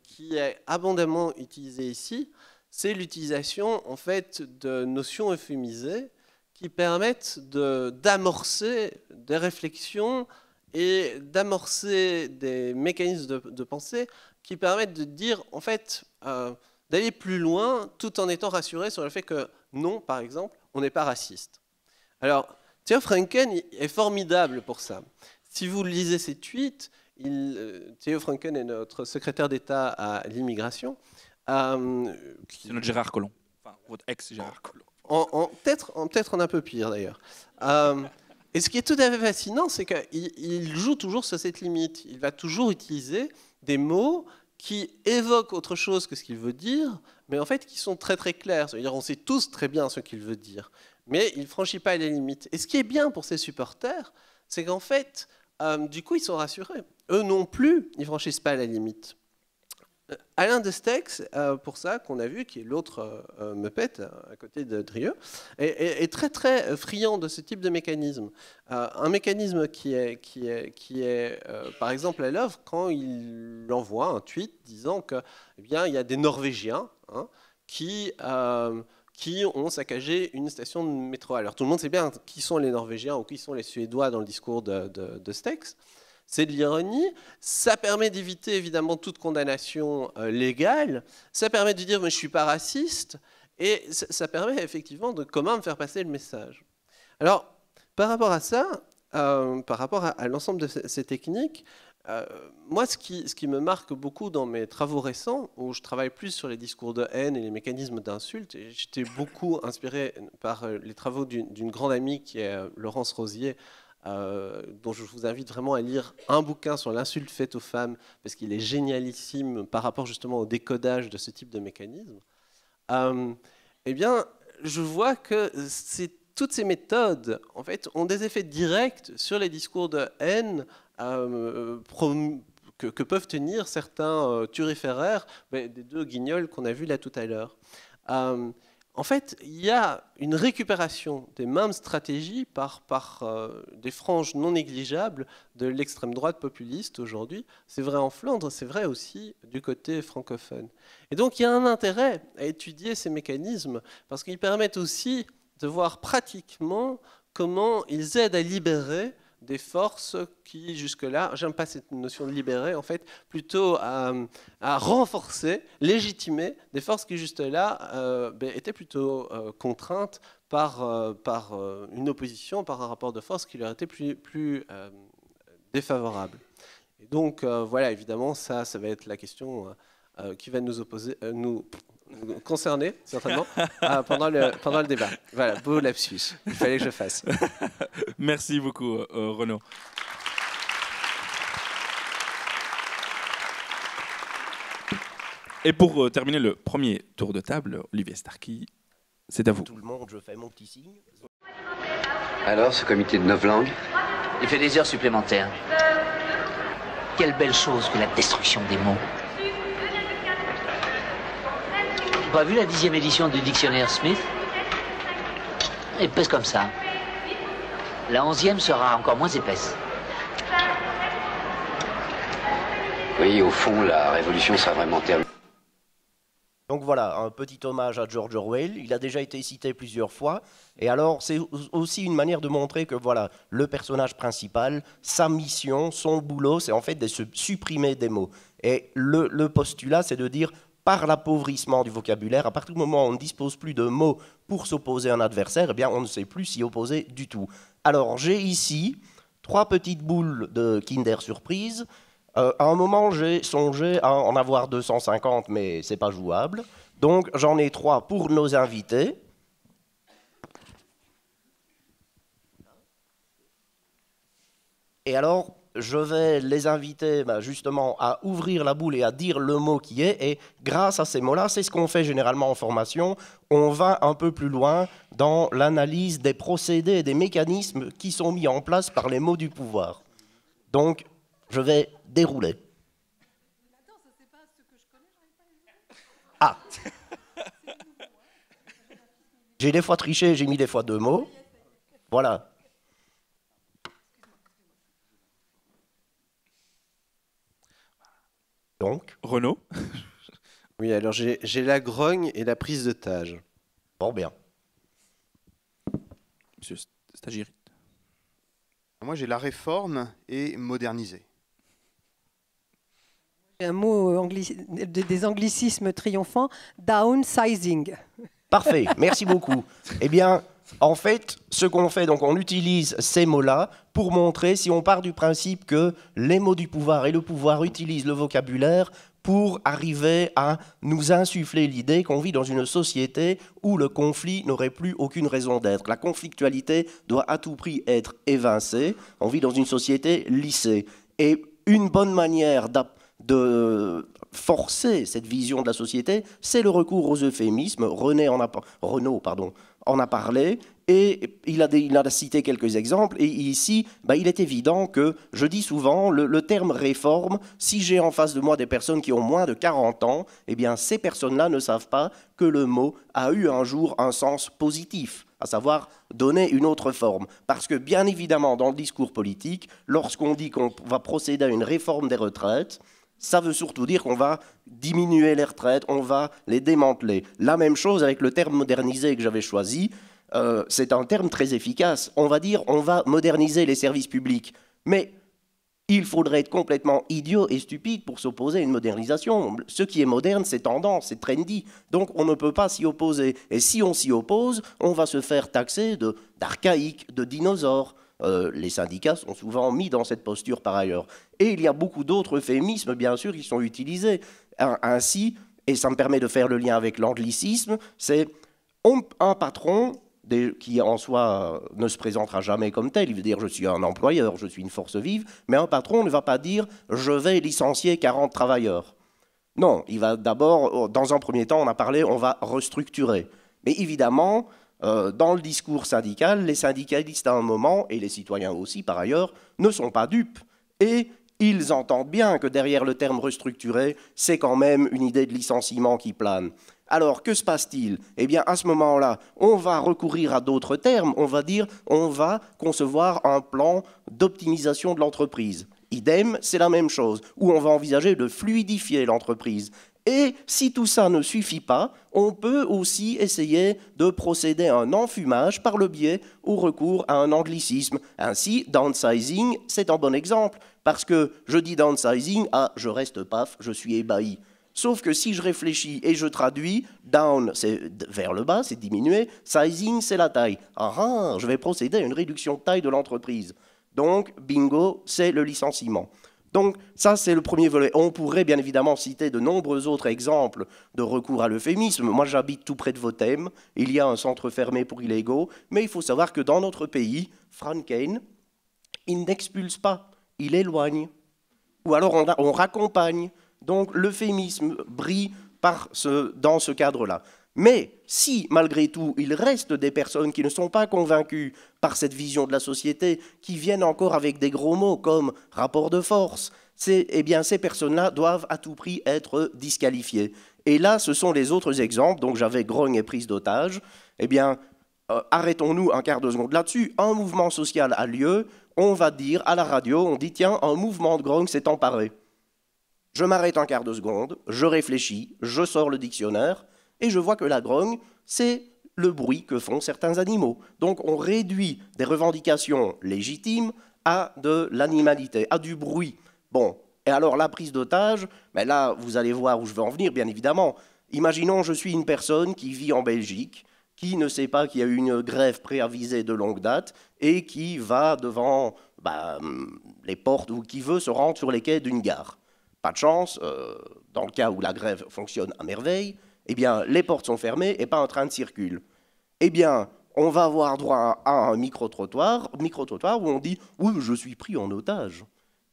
qui est abondamment utilisé ici, c'est l'utilisation en fait de notions euphémisées qui permettent d'amorcer des réflexions et d'amorcer des mécanismes de pensée qui permettent de dire en fait d'aller plus loin tout en étant rassuré sur le fait que non, par exemple, on n'est pas raciste. Alors, Theo Franken est formidable pour ça. Si vous lisez ses tweets, Theo Franken est notre secrétaire d'État à l'immigration. C'est notre Gérard Collomb, enfin votre ex-Gérard Collomb. Peut-être en un peu pire d'ailleurs. Et ce qui est tout à fait fascinant, c'est qu'il joue toujours sur cette limite. Il va toujours utiliser des mots qui évoquent autre chose que ce qu'il veut dire, mais en fait qui sont très très clairs. C'est-à-dire on sait tous très bien ce qu'il veut dire, mais il ne franchit pas les limites. Et ce qui est bien pour ses supporters, c'est qu'en fait, du coup, ils sont rassurés. Eux non plus, ils ne franchissent pas la limite. Alain Destex, pour ça, qu'on a vu, qui est l'autre Muppet à côté de Drieu, est très très friand de ce type de mécanisme. Un mécanisme qui est par exemple à l'œuvre quand il envoie un tweet disant que, eh bien, il y a des Norvégiens qui ont saccagé une station de métro. Alors tout le monde sait bien qui sont les Norvégiens ou qui sont les Suédois dans le discours de Stex. C'est de l'ironie. Ça permet d'éviter évidemment toute condamnation légale. Ça permet de dire mais je ne suis pas raciste. Et ça permet effectivement de comment me faire passer le message. Alors par rapport à ça, par rapport à l'ensemble de ces techniques, moi, ce qui me marque beaucoup dans mes travaux récents, où je travaille plus sur les discours de haine et les mécanismes d'insulte, et j'étais beaucoup inspiré par les travaux d'une grande amie qui est Laurence Rosier, dont je vous invite vraiment à lire un bouquin sur l'insulte faite aux femmes, parce qu'il est génialissime par rapport justement au décodage de ce type de mécanisme. Eh bien, je vois que toutes ces méthodes, en fait, ont des effets directs sur les discours de haine que peuvent tenir certains turiféraires, des deux guignols qu'on a vus là tout à l'heure. En fait, il y a une récupération des mêmes stratégies par des franges non négligeables de l'extrême droite populiste aujourd'hui. C'est vrai en Flandre, c'est vrai aussi du côté francophone. Et donc, il y a un intérêt à étudier ces mécanismes parce qu'ils permettent aussi de voir pratiquement comment ils aident à libérer des forces qui, jusque-là, j'aime pas cette notion de libérer, en fait, plutôt à renforcer, légitimer des forces qui, jusque-là, étaient plutôt contraintes par une opposition, par un rapport de force qui leur était plus défavorable. Et donc, voilà, évidemment, ça va être la question qui va nous opposer, nous concerner, certainement, pendant le débat. Voilà, beau lapsus, il fallait que je fasse. Merci beaucoup, Renaud. Et pour terminer le premier tour de table, Olivier Starky, c'est à vous. Tout le monde, je fais mon petit signe. Alors, ce comité de 9 langues? Il fait des heures supplémentaires. Quelle belle chose que la destruction des mots. Pas vu la 10e édition du dictionnaire Smith? Épaisse comme ça. La 11e sera encore moins épaisse. Oui, au fond, la révolution sera vraiment terminée. Donc voilà, un petit hommage à George Orwell. Il a déjà été cité plusieurs fois. Et alors, c'est aussi une manière de montrer que voilà, le personnage principal, sa mission, son boulot, c'est en fait de supprimer des mots. Et le postulat, c'est de dire, par l'appauvrissement du vocabulaire, à partir du moment où on ne dispose plus de mots pour s'opposer à un adversaire, eh bien, on ne sait plus s'y opposer du tout. Alors, j'ai ici 3 petites boules de Kinder Surprise. À un moment, j'ai songé à en avoir 250, mais ce n'est pas jouable. Donc, j'en ai 3 pour nos invités. Et alors, je vais les inviter justement à ouvrir la boule et à dire le mot qui est. Et grâce à ces mots-là, c'est ce qu'on fait généralement en formation. On va un peu plus loin dans l'analyse des procédés et des mécanismes qui sont mis en place par les mots du pouvoir. Donc, je vais dérouler. Ah! J'ai des fois triché, j'ai mis des fois 2 mots. Voilà. Donc, Renaud. Oui, alors j'ai la grogne et la prise de tâche. Bon, bien. Monsieur Stagiaire. Moi, j'ai la réforme et moderniser. Un mot des anglicismes triomphants, downsizing. Parfait, merci beaucoup. Eh bien, en fait, ce qu'on fait, donc on utilise ces mots-là pour montrer, si on part du principe que les mots du pouvoir et le pouvoir utilisent le vocabulaire pour arriver à nous insuffler l'idée qu'on vit dans une société où le conflit n'aurait plus aucune raison d'être. La conflictualité doit à tout prix être évincée. On vit dans une société lissée. Et une bonne manière de forcer cette vision de la société, c'est le recours aux euphémismes. Renaud en a parlé, et il a cité quelques exemples, et ici, il est évident que, je dis souvent, le terme réforme, si j'ai en face de moi des personnes qui ont moins de 40 ans, eh bien ces personnes-là ne savent pas que le mot a eu un jour un sens positif, à savoir donner une autre forme. Parce que, bien évidemment, dans le discours politique, lorsqu'on dit qu'on va procéder à une réforme des retraites, Ça veut surtout dire qu'on va diminuer les retraites, on va les démanteler. La même chose avec le terme modernisé que j'avais choisi. C'est un terme très efficace. On va dire on va moderniser les services publics. Mais il faudrait être complètement idiot et stupide pour s'opposer à une modernisation. Ce qui est moderne, c'est tendance, c'est trendy. Donc on ne peut pas s'y opposer. Et si on s'y oppose, on va se faire taxer d'archaïque, de dinosaures. Les syndicats sont souvent mis dans cette posture par ailleurs. Et il y a beaucoup d'autres euphémismes, bien sûr, qui sont utilisés. Ainsi, et ça me permet de faire le lien avec l'anglicisme, c'est un patron qui en soi ne se présentera jamais comme tel. Il veut dire je suis un employeur, je suis une force vive, mais un patron ne va pas dire je vais licencier 40 travailleurs. Non, il va d'abord, dans un premier temps, on a parlé, on va restructurer. Mais évidemment, dans le discours syndical, les syndicalistes à un moment, et les citoyens aussi par ailleurs, ne sont pas dupes. Et ils entendent bien que derrière le terme restructuré, c'est quand même une idée de licenciement qui plane. Alors, que se passe-t-il? Eh bien, à ce moment-là, on va recourir à d'autres termes. On va dire, on va concevoir un plan d'optimisation de l'entreprise. Idem, c'est la même chose, où on va envisager de fluidifier l'entreprise. Et si tout ça ne suffit pas, on peut aussi essayer de procéder à un enfumage par le biais au recours à un anglicisme. Ainsi, downsizing, c'est un bon exemple, parce que je dis downsizing, je reste paf, je suis ébahi. Sauf que si je réfléchis et je traduis, down, c'est vers le bas, c'est diminuer, sizing, c'est la taille. Je vais procéder à une réduction de taille de l'entreprise. Donc, bingo, c'est le licenciement. Donc ça, c'est le premier volet. On pourrait bien évidemment citer de nombreux autres exemples de recours à l'euphémisme. Moi, j'habite tout près de Vothem. Il y a un centre fermé pour illégaux. Mais il faut savoir que dans notre pays, Franken, il n'expulse pas, il éloigne. Ou alors on raccompagne. Donc l'euphémisme brille dans ce cadre-là. Mais si, malgré tout, il reste des personnes qui ne sont pas convaincues par cette vision de la société, qui viennent encore avec des gros mots comme rapport de force, eh bien, ces personnes-là doivent à tout prix être disqualifiées. Et là, ce sont les autres exemples. Donc j'avais grogne et prise d'otage. Eh bien, arrêtons-nous un quart de seconde là-dessus. Un mouvement social a lieu, on va dire à la radio, on dit tiens, un mouvement de grogne s'est emparé. Je m'arrête un quart de seconde, je réfléchis, je sors le dictionnaire, et je vois que la grogne, c'est le bruit que font certains animaux. Donc on réduit des revendications légitimes à de l'animalité, à du bruit. Bon, et alors la prise d'otage, ben là, vous allez voir où je veux en venir, bien évidemment. Imaginons, je suis une personne qui vit en Belgique, qui ne sait pas qu'il y a eu une grève préavisée de longue date, et qui va devant les portes, ou qui veut se rendre sur les quais d'une gare. Pas de chance, dans le cas où la grève fonctionne à merveille, eh bien, les portes sont fermées et pas un train de circule. Eh bien, on va avoir droit à un micro-trottoir où on dit « Oui, je suis pris en otage ».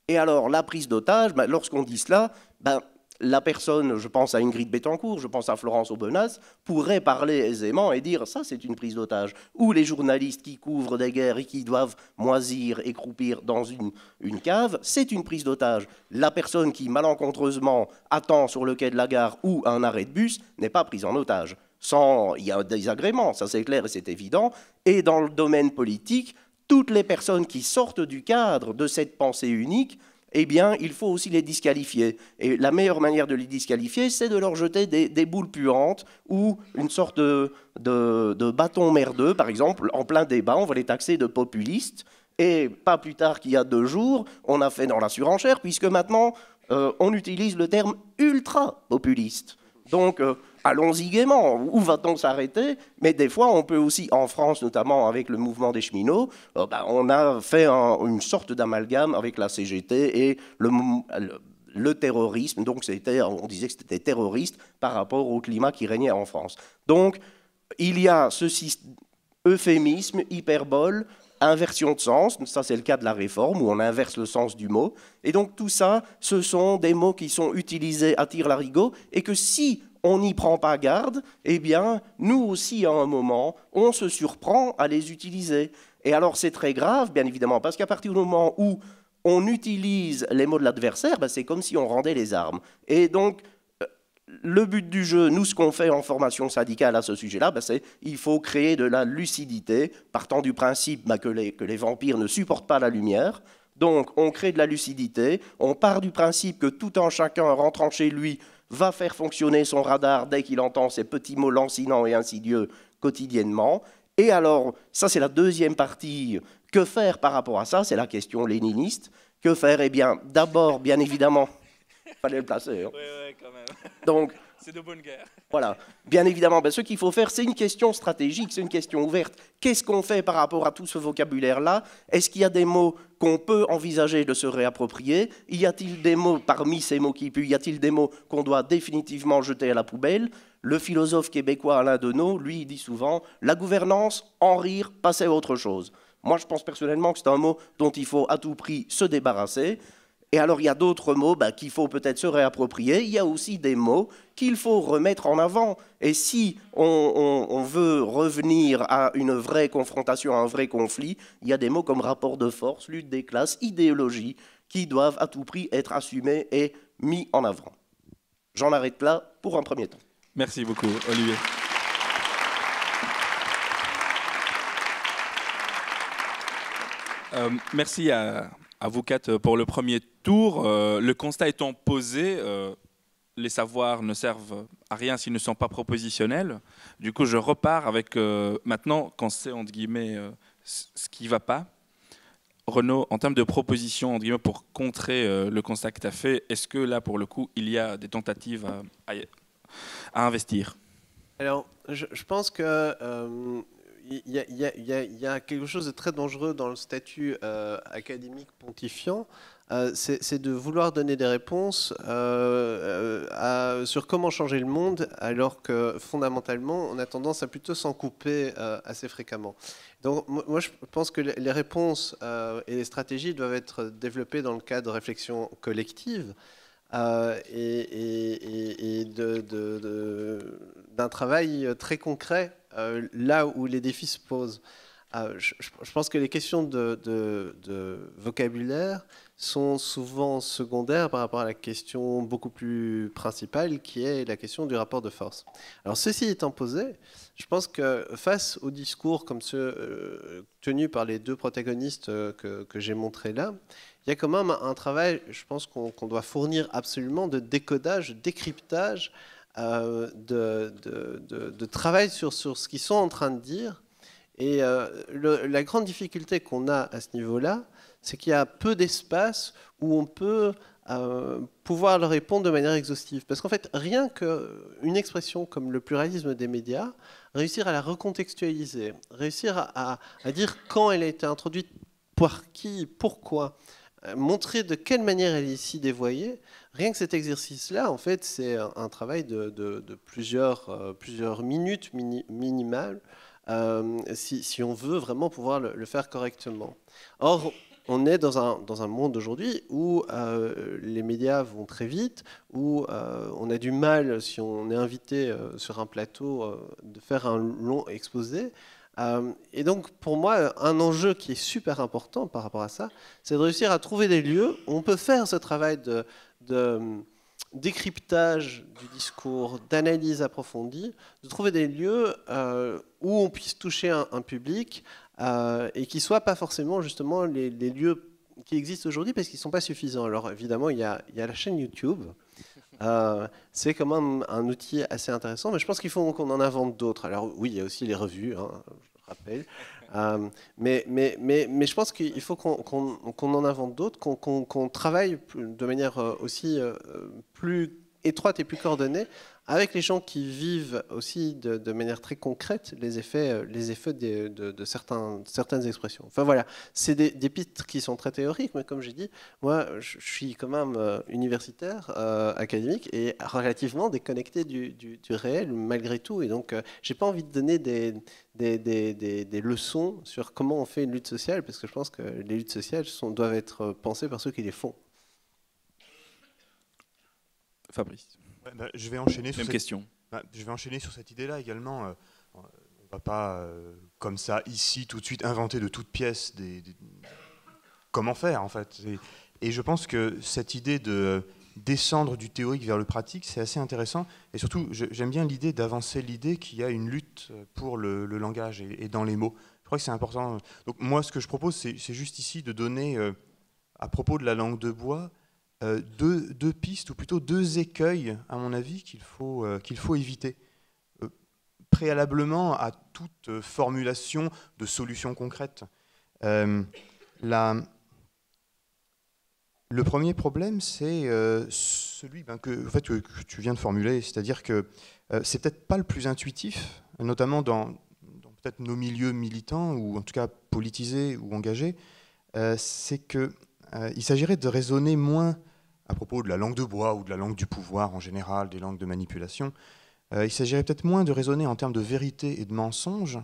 Et alors, la prise d'otage, lorsqu'on dit cela, la personne, je pense à Ingrid Betancourt, je pense à Florence Aubenas, pourrait parler aisément et dire « ça, c'est une prise d'otage ». Ou les journalistes qui couvrent des guerres et qui doivent moisir et croupir dans une cave, c'est une prise d'otage. La personne qui, malencontreusement, attend sur le quai de la gare ou un arrêt de bus n'est pas prise en otage. Il y a un désagrément, ça c'est clair et c'est évident. Et dans le domaine politique, toutes les personnes qui sortent du cadre de cette pensée unique, eh bien, il faut aussi les disqualifier. Et la meilleure manière de les disqualifier, c'est de leur jeter des boules puantes ou une sorte de bâton merdeux, par exemple, en plein débat, on va les taxer de populistes. Et pas plus tard qu'il y a 2 jours, on a fait dans la surenchère, puisque maintenant, on utilise le terme ultra-populiste. Donc, allons-y gaiement. Où va-t-on s'arrêter? Mais des fois, on peut aussi, en France, notamment avec le mouvement des cheminots, on a fait une sorte d'amalgame avec la CGT et le terrorisme. Donc, on disait que c'était terroriste par rapport au climat qui régnait en France. Donc, il y a ce euphémisme, hyperbole, inversion de sens, ça c'est le cas de la réforme, où on inverse le sens du mot. Et donc tout ça, ce sont des mots qui sont utilisés à tire-larigot, et que si on n'y prend pas garde, eh bien, nous aussi, à un moment, on se surprend à les utiliser. Et alors c'est très grave, bien évidemment, parce qu'à partir du moment où on utilise les mots de l'adversaire, c'est comme si on rendait les armes. Et donc, le but du jeu, nous, ce qu'on fait en formation syndicale à ce sujet-là, c'est qu'il faut créer de la lucidité, partant du principe que les vampires ne supportent pas la lumière. Donc, on crée de la lucidité, on part du principe que tout un chacun rentrant chez lui va faire fonctionner son radar dès qu'il entend ces petits mots lancinants et insidieux quotidiennement. Et alors, ça c'est la deuxième partie. Que faire par rapport à ça? C'est la question léniniste. Que faire? Eh bien, d'abord, bien évidemment, il fallait le placer. Hein. Oui, quand même. Donc, c'est de bonne guerre. Voilà, bien évidemment, ce qu'il faut faire, c'est une question stratégique, c'est une question ouverte. Qu'est-ce qu'on fait par rapport à tout ce vocabulaire-là? Est-ce qu'il y a des mots qu'on peut envisager de se réapproprier? Y a-t-il des mots, parmi ces mots qui puent, y a-t-il des mots qu'on doit définitivement jeter à la poubelle? Le philosophe québécois Alain Deneau, lui, il dit souvent « la gouvernance, en rire, passer à autre chose ». Moi, je pense personnellement que c'est un mot dont il faut à tout prix se débarrasser. Et alors, il y a d'autres mots qu'il faut peut-être se réapproprier. Il y a aussi des mots qu'il faut remettre en avant. Et si on veut revenir à une vraie confrontation, à un vrai conflit, il y a des mots comme rapport de force, lutte des classes, idéologie, qui doivent à tout prix être assumés et mis en avant. J'en arrête là pour un premier temps. Merci beaucoup, Olivier. Merci à vous quatre pour le premier tour. Le constat étant posé, les savoirs ne servent à rien s'ils ne sont pas propositionnels. Du coup, je repars avec, maintenant, quand c'est, entre guillemets, ce qui ne va pas. Renaud, en termes de propositions, entre guillemets, pour contrer le constat que tu as fait, est-ce que là, pour le coup, il y a des tentatives à investir? Alors, je pense que... il y a quelque chose de très dangereux dans le statut académique pontifiant, c'est de vouloir donner des réponses sur comment changer le monde, alors que fondamentalement, on a tendance à plutôt s'en couper assez fréquemment. Donc, moi, je pense que les réponses et les stratégies doivent être développées dans le cadre de réflexion collective et d'un travail très concret là où les défis se posent. Je pense que les questions de vocabulaire sont souvent secondaires par rapport à la question beaucoup plus principale qui est la question du rapport de force. Alors ceci étant posé, je pense que face aux discours comme ceux tenus par les deux protagonistes que j'ai montrés là, il y a quand même un travail, je pense qu'on doit fournir absolument de décodage, de décryptage, de travail sur ce qu'ils sont en train de dire. Et la grande difficulté qu'on a à ce niveau-là, c'est qu'il y a peu d'espace où on peut pouvoir leur répondre de manière exhaustive. Parce qu'en fait, rien qu'une expression comme le pluralisme des médias, réussir à la recontextualiser, réussir à dire quand elle a été introduite, par qui, pourquoi, montrer de quelle manière elle est ici dévoyée, rien que cet exercice-là, en fait, c'est un travail de plusieurs minutes minimales, si on veut vraiment pouvoir le faire correctement. Or, on est dans un monde aujourd'hui où les médias vont très vite, où on a du mal, si on est invité sur un plateau, de faire un long exposé. Et donc, pour moi, un enjeu qui est super important par rapport à ça, c'est de réussir à trouver des lieux où on peut faire ce travail de décryptage du discours, d'analyse approfondie, de trouver des lieux où on puisse toucher un public et qui ne soient pas forcément justement les lieux qui existent aujourd'hui parce qu'ils ne sont pas suffisants. Alors évidemment, il y a la chaîne YouTube. C'est quand même un outil assez intéressant, mais je pense qu'il faut qu'on en invente d'autres. Alors oui, il y a aussi les revues, hein, je rappelle. Mais je pense qu'il faut qu'on en invente d'autres, qu'on travaille de manière aussi plus étroite et plus coordonnée avec les gens qui vivent aussi de manière très concrète les effets de certaines expressions. Enfin voilà, c'est des pistes qui sont très théoriques, mais comme j'ai dit, moi je suis quand même universitaire, académique et relativement déconnecté du réel malgré tout, et donc j'ai pas envie de donner des leçons sur comment on fait une lutte sociale, parce que je pense que les luttes sociales doivent être pensées par ceux qui les font. Fabrice. Ouais, je vais enchaîner sur question. Je vais enchaîner sur cette idée-là également. On ne va pas, comme ça, ici, tout de suite, inventer de toutes pièces comment faire, en fait. Et je pense que cette idée de descendre du théorique vers le pratique, c'est assez intéressant. Et surtout, j'aime bien l'idée d'avancer l'idée qu'il y a une lutte pour le langage et dans les mots. Je crois que c'est important. Donc moi, ce que je propose, c'est juste ici de donner à propos de la langue de bois, deux pistes, ou plutôt deux écueils, à mon avis, qu'il faut éviter, préalablement à toute formulation de solutions concrètes. Le premier problème, c'est celui que tu viens de formuler, c'est-à-dire que c'est peut-être pas le plus intuitif, notamment dans peut-être nos milieux militants, ou en tout cas politisés ou engagés, c'est qu'il s'agirait de raisonner moins à propos de la langue de bois ou de la langue du pouvoir en général, des langues de manipulation. Il s'agirait peut-être moins de raisonner en termes de vérité et de mensonge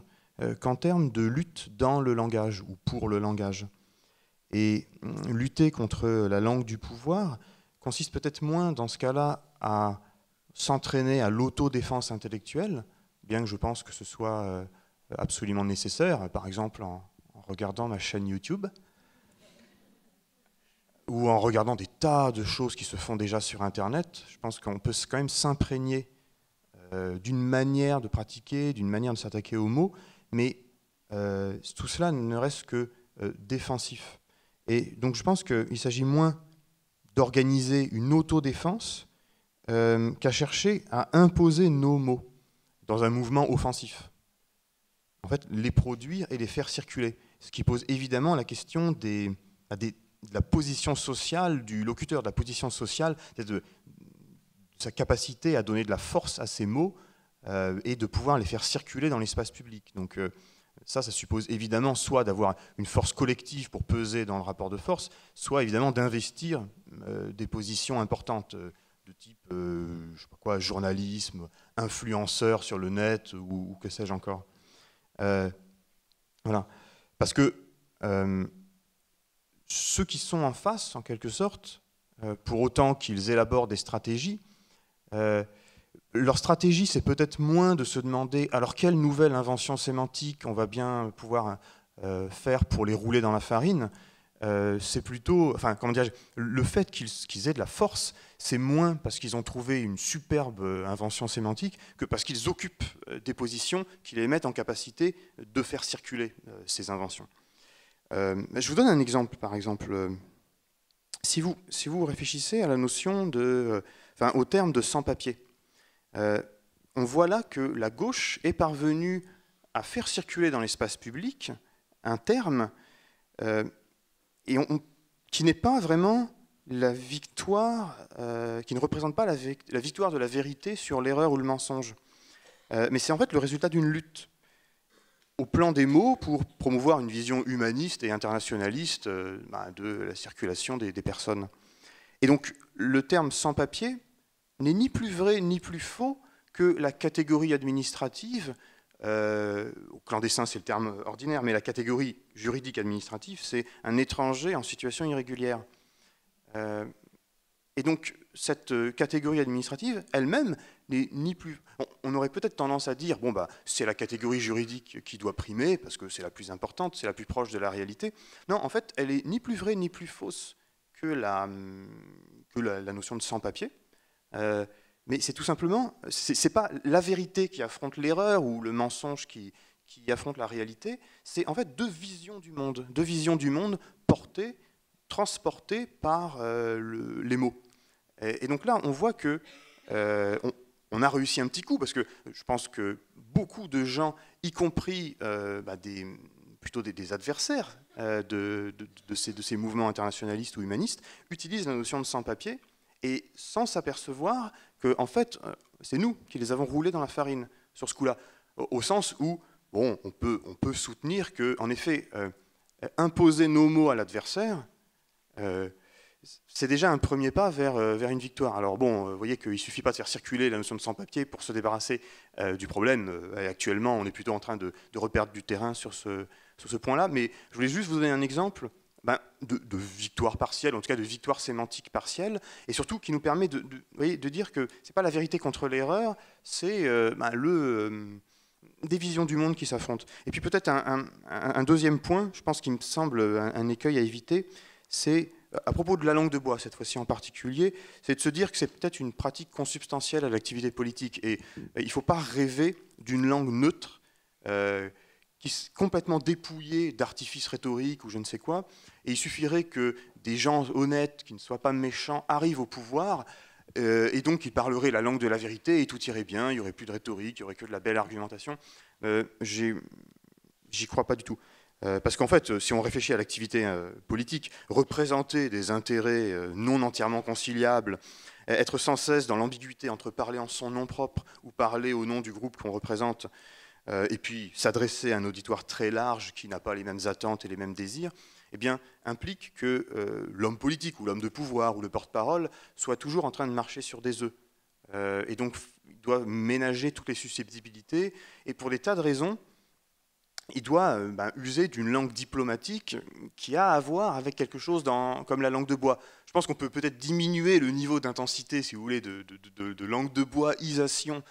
qu'en termes de lutte dans le langage ou pour le langage. Et lutter contre la langue du pouvoir consiste peut-être moins dans ce cas-là à s'entraîner à l'autodéfense intellectuelle, bien que je pense que ce soit absolument nécessaire, par exemple en regardant ma chaîne YouTube, ou en regardant des tas de choses qui se font déjà sur Internet. Je pense qu'on peut quand même s'imprégner d'une manière de pratiquer, d'une manière de s'attaquer aux mots, mais tout cela ne reste que défensif. Et donc je pense qu'il s'agit moins d'organiser une autodéfense qu'à chercher à imposer nos mots dans un mouvement offensif. En fait, les produire et les faire circuler. Ce qui pose évidemment la question de la position sociale du locuteur, de la position sociale, de sa capacité à donner de la force à ces mots et de pouvoir les faire circuler dans l'espace public. Donc ça suppose évidemment soit d'avoir une force collective pour peser dans le rapport de force, soit évidemment d'investir des positions importantes de type je sais pas quoi, journalisme, influenceur sur le net ou que sais-je encore. Voilà. Parce que ceux qui sont en face, en quelque sorte, pour autant qu'ils élaborent des stratégies, leur stratégie, c'est peut-être moins de se demander alors quelle nouvelle invention sémantique on va bien pouvoir faire pour les rouler dans la farine. C'est plutôt, enfin, comment dire, le fait qu'ils aient de la force, c'est moins parce qu'ils ont trouvé une superbe invention sémantique que parce qu'ils occupent des positions qui les mettent en capacité de faire circuler ces inventions. Je vous donne un exemple, par exemple. Si vous réfléchissez à la notion au terme de sans-papier, on voit là que la gauche est parvenue à faire circuler dans l'espace public un terme qui n'est pas vraiment la victoire, qui ne représente pas la victoire de la vérité sur l'erreur ou le mensonge. Mais c'est en fait le résultat d'une lutte au plan des mots pour promouvoir une vision humaniste et internationaliste de la circulation des personnes. Et donc le terme sans-papier n'est ni plus vrai ni plus faux que la catégorie administrative, au clandestin c'est le terme ordinaire, mais la catégorie juridique administrative, c'est un étranger en situation irrégulière. Et donc cette catégorie administrative elle-même n'est ni plus... on aurait peut-être tendance à dire, bon, c'est la catégorie juridique qui doit primer, parce que c'est la plus importante, c'est la plus proche de la réalité. Non, en fait, elle est ni plus vraie ni plus fausse que la notion de sans-papier. Mais c'est tout simplement, c'est pas la vérité qui affronte l'erreur ou le mensonge qui affronte la réalité, c'est en fait deux visions du monde portées, transportées par les mots. Et donc là, on voit que on a réussi un petit coup, parce que je pense que beaucoup de gens, y compris plutôt des adversaires de ces mouvements internationalistes ou humanistes, utilisent la notion de sans-papier, et sans s'apercevoir que, en fait, c'est nous qui les avons roulés dans la farine sur ce coup-là, au sens où, bon, on peut soutenir que, en effet, imposer nos mots à l'adversaire, c'est déjà un premier pas vers une victoire. Alors bon, vous voyez qu'il ne suffit pas de faire circuler la notion de sans-papier pour se débarrasser du problème. Et actuellement, on est plutôt en train de reperdre du terrain sur ce point-là. Mais je voulais juste vous donner un exemple de victoire partielle, en tout cas de victoire sémantique partielle, et surtout qui nous permet de dire que ce n'est pas la vérité contre l'erreur, c'est des visions du monde qui s'affrontent. Et puis peut-être un deuxième point, je pense qu'il me semble un écueil à éviter, c'est à propos de la langue de bois, cette fois-ci en particulier, c'est de se dire que c'est peut-être une pratique consubstantielle à l'activité politique. Et il ne faut pas rêver d'une langue neutre complètement dépouillé d'artifices rhétoriques ou je ne sais quoi, et il suffirait que des gens honnêtes, qui ne soient pas méchants, arrivent au pouvoir, et donc ils parleraient la langue de la vérité, et tout irait bien, il n'y aurait plus de rhétorique, il n'y aurait que de la belle argumentation. J'y crois pas du tout. Parce qu'en fait, si on réfléchit à l'activité politique, représenter des intérêts non entièrement conciliables, être sans cesse dans l'ambiguïté entre parler en son nom propre ou parler au nom du groupe qu'on représente, et puis s'adresser à un auditoire très large qui n'a pas les mêmes attentes et les mêmes désirs, eh bien, implique que l'homme politique ou l'homme de pouvoir ou le porte-parole soit toujours en train de marcher sur des œufs. Et donc, il doit ménager toutes les susceptibilités, et pour des tas de raisons, il doit user d'une langue diplomatique qui a à voir avec quelque chose comme la langue de bois. Je pense qu'on peut peut-être diminuer le niveau d'intensité, si vous voulez, de langue de boisisation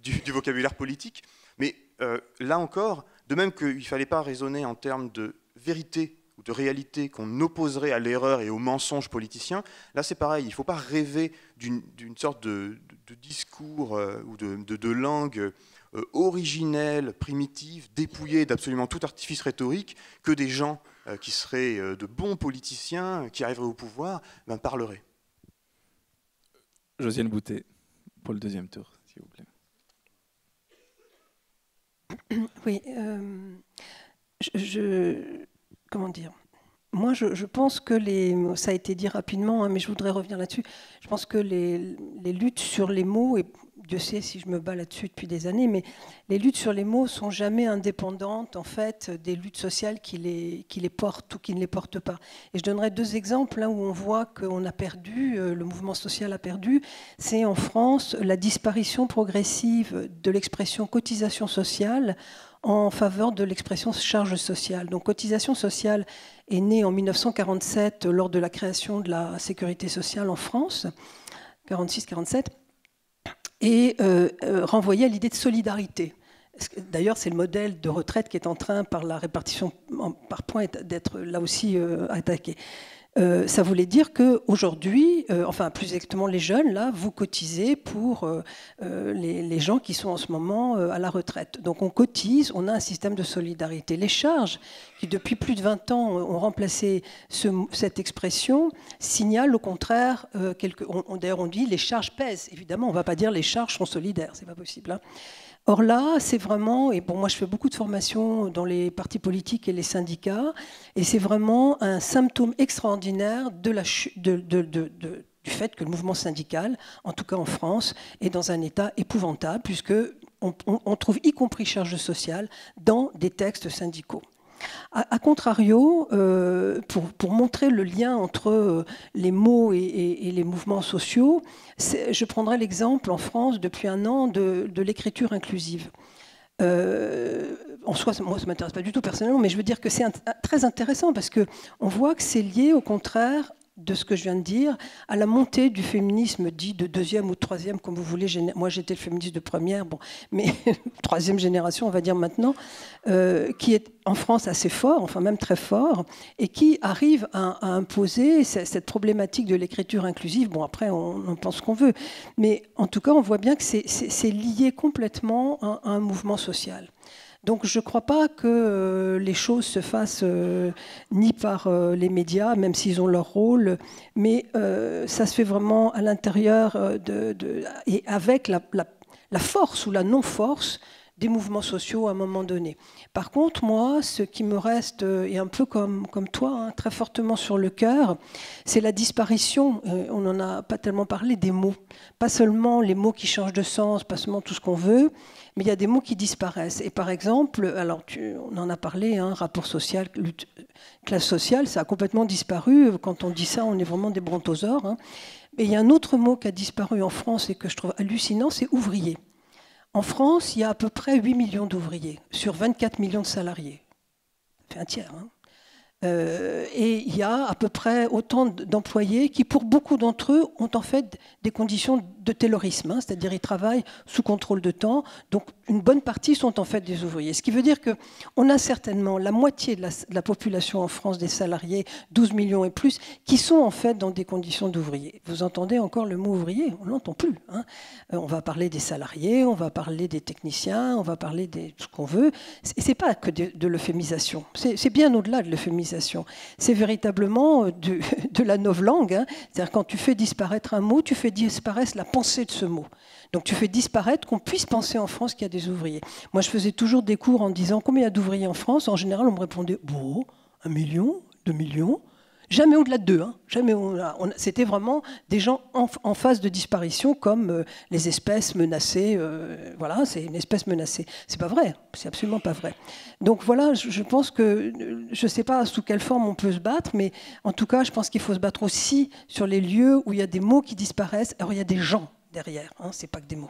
du vocabulaire politique. Mais là encore, de même qu'il ne fallait pas raisonner en termes de vérité ou de réalité qu'on opposerait à l'erreur et au mensonge politicien, là c'est pareil, il ne faut pas rêver d'une sorte de discours ou de langue originelle, primitive, dépouillée d'absolument tout artifice rhétorique, que des gens qui seraient de bons politiciens, qui arriveraient au pouvoir, parleraient. Josiane Boutet, pour le deuxième tour, s'il vous plaît. Oui, comment dire ? Moi, je pense que ça a été dit rapidement, hein, mais je voudrais revenir là-dessus. Je pense que les luttes sur les mots, et Dieu sait si je me bats là-dessus depuis des années, mais les luttes sur les mots sont jamais indépendantes en fait des luttes sociales qui les portent ou qui ne les portent pas. Et je donnerai deux exemples là où on voit qu'on a perdu, le mouvement social a perdu. C'est en France la disparition progressive de l'expression cotisation sociale en faveur de l'expression charge sociale. Donc cotisation sociale est née en 1947 lors de la création de la sécurité sociale en France, 46-47, et renvoyait à l'idée de solidarité. D'ailleurs, c'est le modèle de retraite qui est en train, par la répartition par points, d'être là aussi attaqué. Ça voulait dire qu'aujourd'hui, enfin plus exactement les jeunes, là, vous cotisez pour les gens qui sont en ce moment à la retraite. Donc on cotise, on a un système de solidarité. Les charges, qui depuis plus de 20 ans ont remplacé cette expression, signalent au contraire, d'ailleurs on dit les charges pèsent. Évidemment, on ne va pas dire les charges sont solidaires, c'est pas possible. Hein. Or là, c'est vraiment, et bon, moi je fais beaucoup de formations dans les partis politiques et les syndicats, et c'est vraiment un symptôme extraordinaire du fait que le mouvement syndical, en tout cas en France, est dans un état épouvantable, puisqu'on trouve y compris charge sociale dans des textes syndicaux. A contrario, pour montrer le lien entre les mots et les mouvements sociaux, je prendrai l'exemple en France depuis un an de l'écriture inclusive. En soi, moi ça ne m'intéresse pas du tout personnellement, mais je veux dire que c'est très intéressant parce qu'on voit que c'est lié au contraire de ce que je viens de dire, à la montée du féminisme dit de deuxième ou de troisième, comme vous voulez. Moi, j'étais le féministe de première, bon, mais troisième génération, on va dire maintenant, qui est en France assez fort, enfin même très fort, et qui arrive à imposer cette problématique de l'écriture inclusive. Bon, après, on en pense ce qu'on veut, mais en tout cas, on voit bien que c'est lié complètement à un mouvement social. Donc je ne crois pas que les choses se fassent ni par les médias, même s'ils ont leur rôle, mais ça se fait vraiment à l'intérieur et avec la force ou la non-force des mouvements sociaux à un moment donné. Par contre, moi, ce qui me reste, et un peu comme toi, hein, très fortement sur le cœur, c'est la disparition, on n'en a pas tellement parlé, des mots. Pas seulement les mots qui changent de sens, pas seulement tout ce qu'on veut, mais il y a des mots qui disparaissent. Et par exemple, alors on en a parlé, hein, rapport social, lutte, classe sociale, ça a complètement disparu. Quand on dit ça, on est vraiment des brontosaures. Hein. Mais il y a un autre mot qui a disparu en France et que je trouve hallucinant, c'est ouvrier. En France, il y a à peu près 8 millions d'ouvriers sur 24 millions de salariés. Ça fait un tiers. Hein. Et il y a à peu près autant d'employés qui, pour beaucoup d'entre eux, ont en fait des conditions de taylorisme, hein, c'est-à-dire ils travaillent sous contrôle de temps, donc une bonne partie sont en fait des ouvriers. Ce qui veut dire qu'on a certainement la moitié de la population en France, des salariés, 12 millions et plus, qui sont en fait dans des conditions d'ouvriers. Vous entendez encore le mot ouvrier, on ne l'entend plus. Hein. On va parler des salariés, on va parler des techniciens, on va parler de ce qu'on veut. Ce n'est pas que de l'euphémisation, c'est bien au-delà de l'euphémisation. C'est véritablement de la novlangue, hein. C'est-à-dire quand tu fais disparaître un mot, tu fais disparaître la pensée de ce mot. Donc tu fais disparaître qu'on puisse penser en France qu'il y a des ouvriers. Moi, je faisais toujours des cours en disant combien il y a d'ouvriers en France. En général, on me répondait 1 million, 2 millions. Jamais au-delà de 2. Hein. Jamais c'était vraiment des gens en phase de disparition, comme les espèces menacées. Voilà, c'est une espèce menacée. C'est pas vrai. C'est absolument pas vrai. Donc voilà, je pense que je sais pas sous quelle forme on peut se battre, mais en tout cas, je pense qu'il faut se battre aussi sur les lieux où il y a des mots qui disparaissent. Alors il y a des gens derrière. Hein, c'est pas que des mots.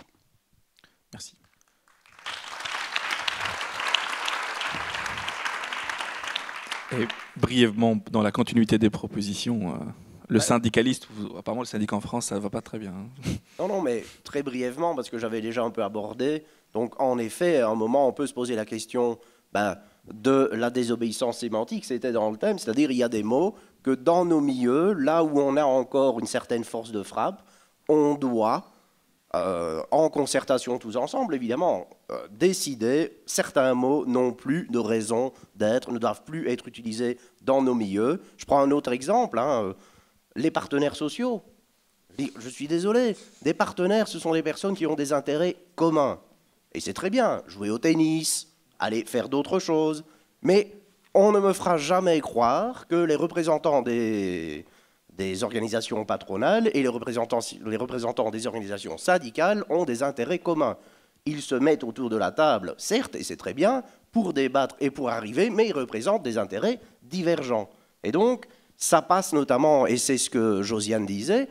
Merci. Et brièvement, dans la continuité des propositions, le syndicaliste, apparemment le syndicat en France, ça ne va pas très bien. Hein. Non, mais très brièvement, parce que j'avais déjà un peu abordé. Donc, en effet, à un moment, on peut se poser la question de la désobéissance sémantique. C'était dans le thème, c'est-à-dire il y a des mots que dans nos milieux, là où on a encore une certaine force de frappe, on doit, en concertation tous ensemble, évidemment, décider, certains mots n'ont plus de raison d'être, ne doivent plus être utilisés dans nos milieux. Je prends un autre exemple, hein, les partenaires sociaux. Je suis désolé, des partenaires, ce sont des personnes qui ont des intérêts communs. Et c'est très bien, jouer au tennis, aller faire d'autres choses, mais on ne me fera jamais croire que les représentants des organisations patronales et les représentants des organisations syndicales ont des intérêts communs. Ils se mettent autour de la table, certes, et c'est très bien, pour débattre et pour arriver, mais ils représentent des intérêts divergents. Et donc, ça passe notamment, et c'est ce que Josiane disait,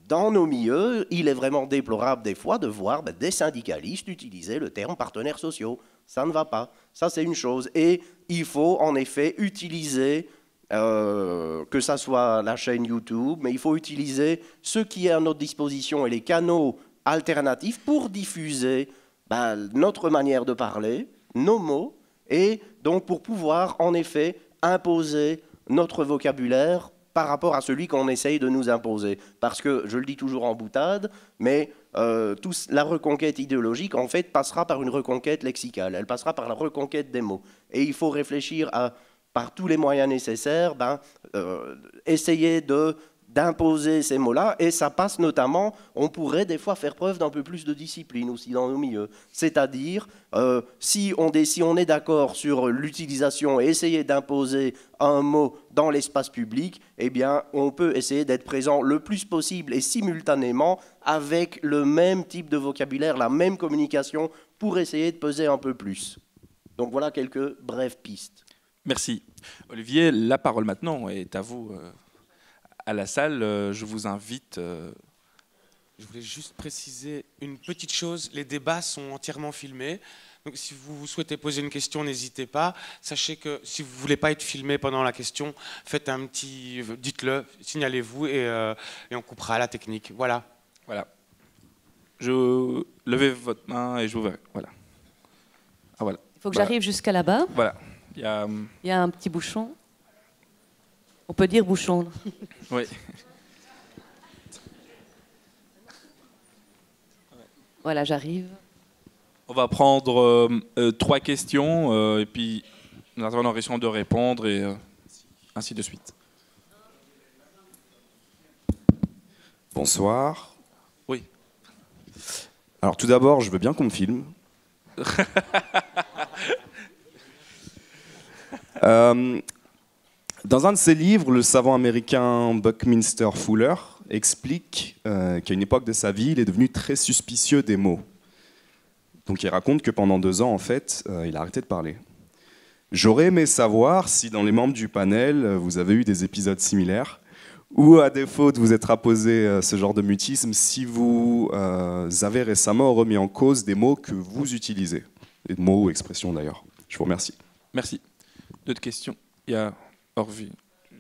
dans nos milieux, il est vraiment déplorable des fois de voir des syndicalistes utiliser le terme partenaires sociaux. Ça ne va pas. Ça, c'est une chose. Et il faut en effet utiliser... que ça soit la chaîne YouTube, mais il faut utiliser ce qui est à notre disposition et les canaux alternatifs pour diffuser notre manière de parler, nos mots, et donc pour pouvoir en effet imposer notre vocabulaire par rapport à celui qu'on essaye de nous imposer. Parce que, je le dis toujours en boutade, mais la reconquête idéologique, en fait, passera par une reconquête lexicale, elle passera par la reconquête des mots. Et il faut réfléchir à par tous les moyens nécessaires, essayer d'imposer ces mots-là. Et ça passe notamment, on pourrait des fois faire preuve d'un peu plus de discipline aussi dans nos milieux. C'est-à-dire, si on est d'accord sur l'utilisation et essayer d'imposer un mot dans l'espace public, eh bien, on peut essayer d'être présent le plus possible et simultanément avec le même type de vocabulaire, la même communication, pour essayer de peser un peu plus. Donc voilà quelques brèves pistes. Merci. Olivier, la parole maintenant est à vous. À la salle, je vous invite... Je voulais juste préciser une petite chose. Les débats sont entièrement filmés. Donc si vous souhaitez poser une question, n'hésitez pas. Sachez que si vous ne voulez pas être filmé pendant la question, faites un petit... Dites-le, signalez-vous et on coupera la technique. Voilà. Voilà. Je levez votre main et je vous verrai. Voilà. Ah, voilà. Il faut que j'arrive jusqu'à là-bas. Voilà. Il y a un petit bouchon. On peut dire bouchon. Oui. Voilà, j'arrive. On va prendre 3 questions et puis nous intervenants risqueront de répondre et ainsi de suite. Bonsoir. Oui. Alors tout d'abord, je veux bien qu'on me filme. Dans un de ses livres, le savant américain Buckminster Fuller explique qu'à une époque de sa vie, il est devenu très suspicieux des mots. Donc il raconte que pendant 2 ans, en fait, il a arrêté de parler. J'aurais aimé savoir si dans les membres du panel, vous avez eu des épisodes similaires, ou à défaut de vous être apposé ce genre de mutisme, si vous avez récemment remis en cause des mots que vous utilisez. Des mots ou expressions d'ailleurs. Je vous remercie. Merci. D'autres questions? Il y a Orvi.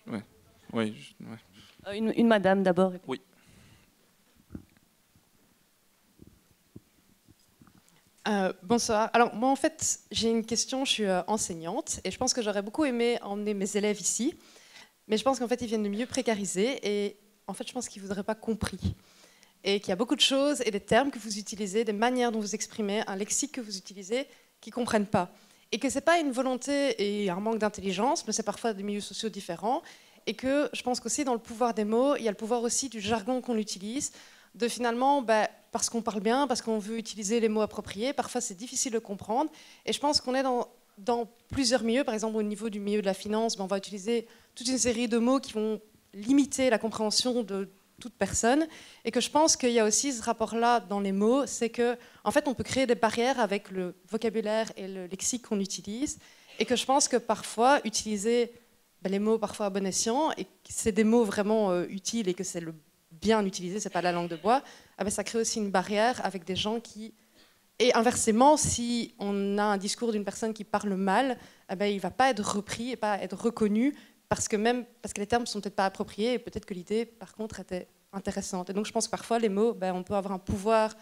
Ouais. Oui. Ouais. Une madame d'abord. Oui. Bonsoir. Alors moi en fait j'ai une question, je suis enseignante et je pense que j'aurais beaucoup aimé emmener mes élèves ici, mais je pense qu'en fait ils viennent de milieux précarisés et en fait je pense qu'ils ne voudraient pas compris. Et qu'il y a beaucoup de choses et des termes que vous utilisez, des manières dont vous exprimez, un lexique que vous utilisez qu'ils ne comprennent pas. Et que ce n'est pas une volonté et un manque d'intelligence, mais c'est parfois des milieux sociaux différents. Et que je pense qu'aussi dans le pouvoir des mots, il y a le pouvoir aussi du jargon qu'on utilise, de finalement, parce qu'on parle bien, parce qu'on veut utiliser les mots appropriés, parfois c'est difficile de comprendre. Et je pense qu'on est dans plusieurs milieux, par exemple au niveau du milieu de la finance, on va utiliser toute une série de mots qui vont limiter la compréhension de toute personne. Et que je pense qu'il y a aussi ce rapport-là dans les mots, c'est qu'en fait on peut créer des barrières avec le vocabulaire et le lexique qu'on utilise. Et que je pense que parfois, utiliser les mots parfois à bon escient, et que c'est des mots vraiment utiles et que c'est le bien utilisé, c'est pas la langue de bois, ça crée aussi une barrière avec des gens qui... Et inversement, si on a un discours d'une personne qui parle mal, il ne va pas être repris et pas être reconnu parce que les termes ne sont peut-être pas appropriés et peut-être que l'idée, par contre, était intéressante. Et donc je pense que parfois, les mots, on peut avoir un pouvoir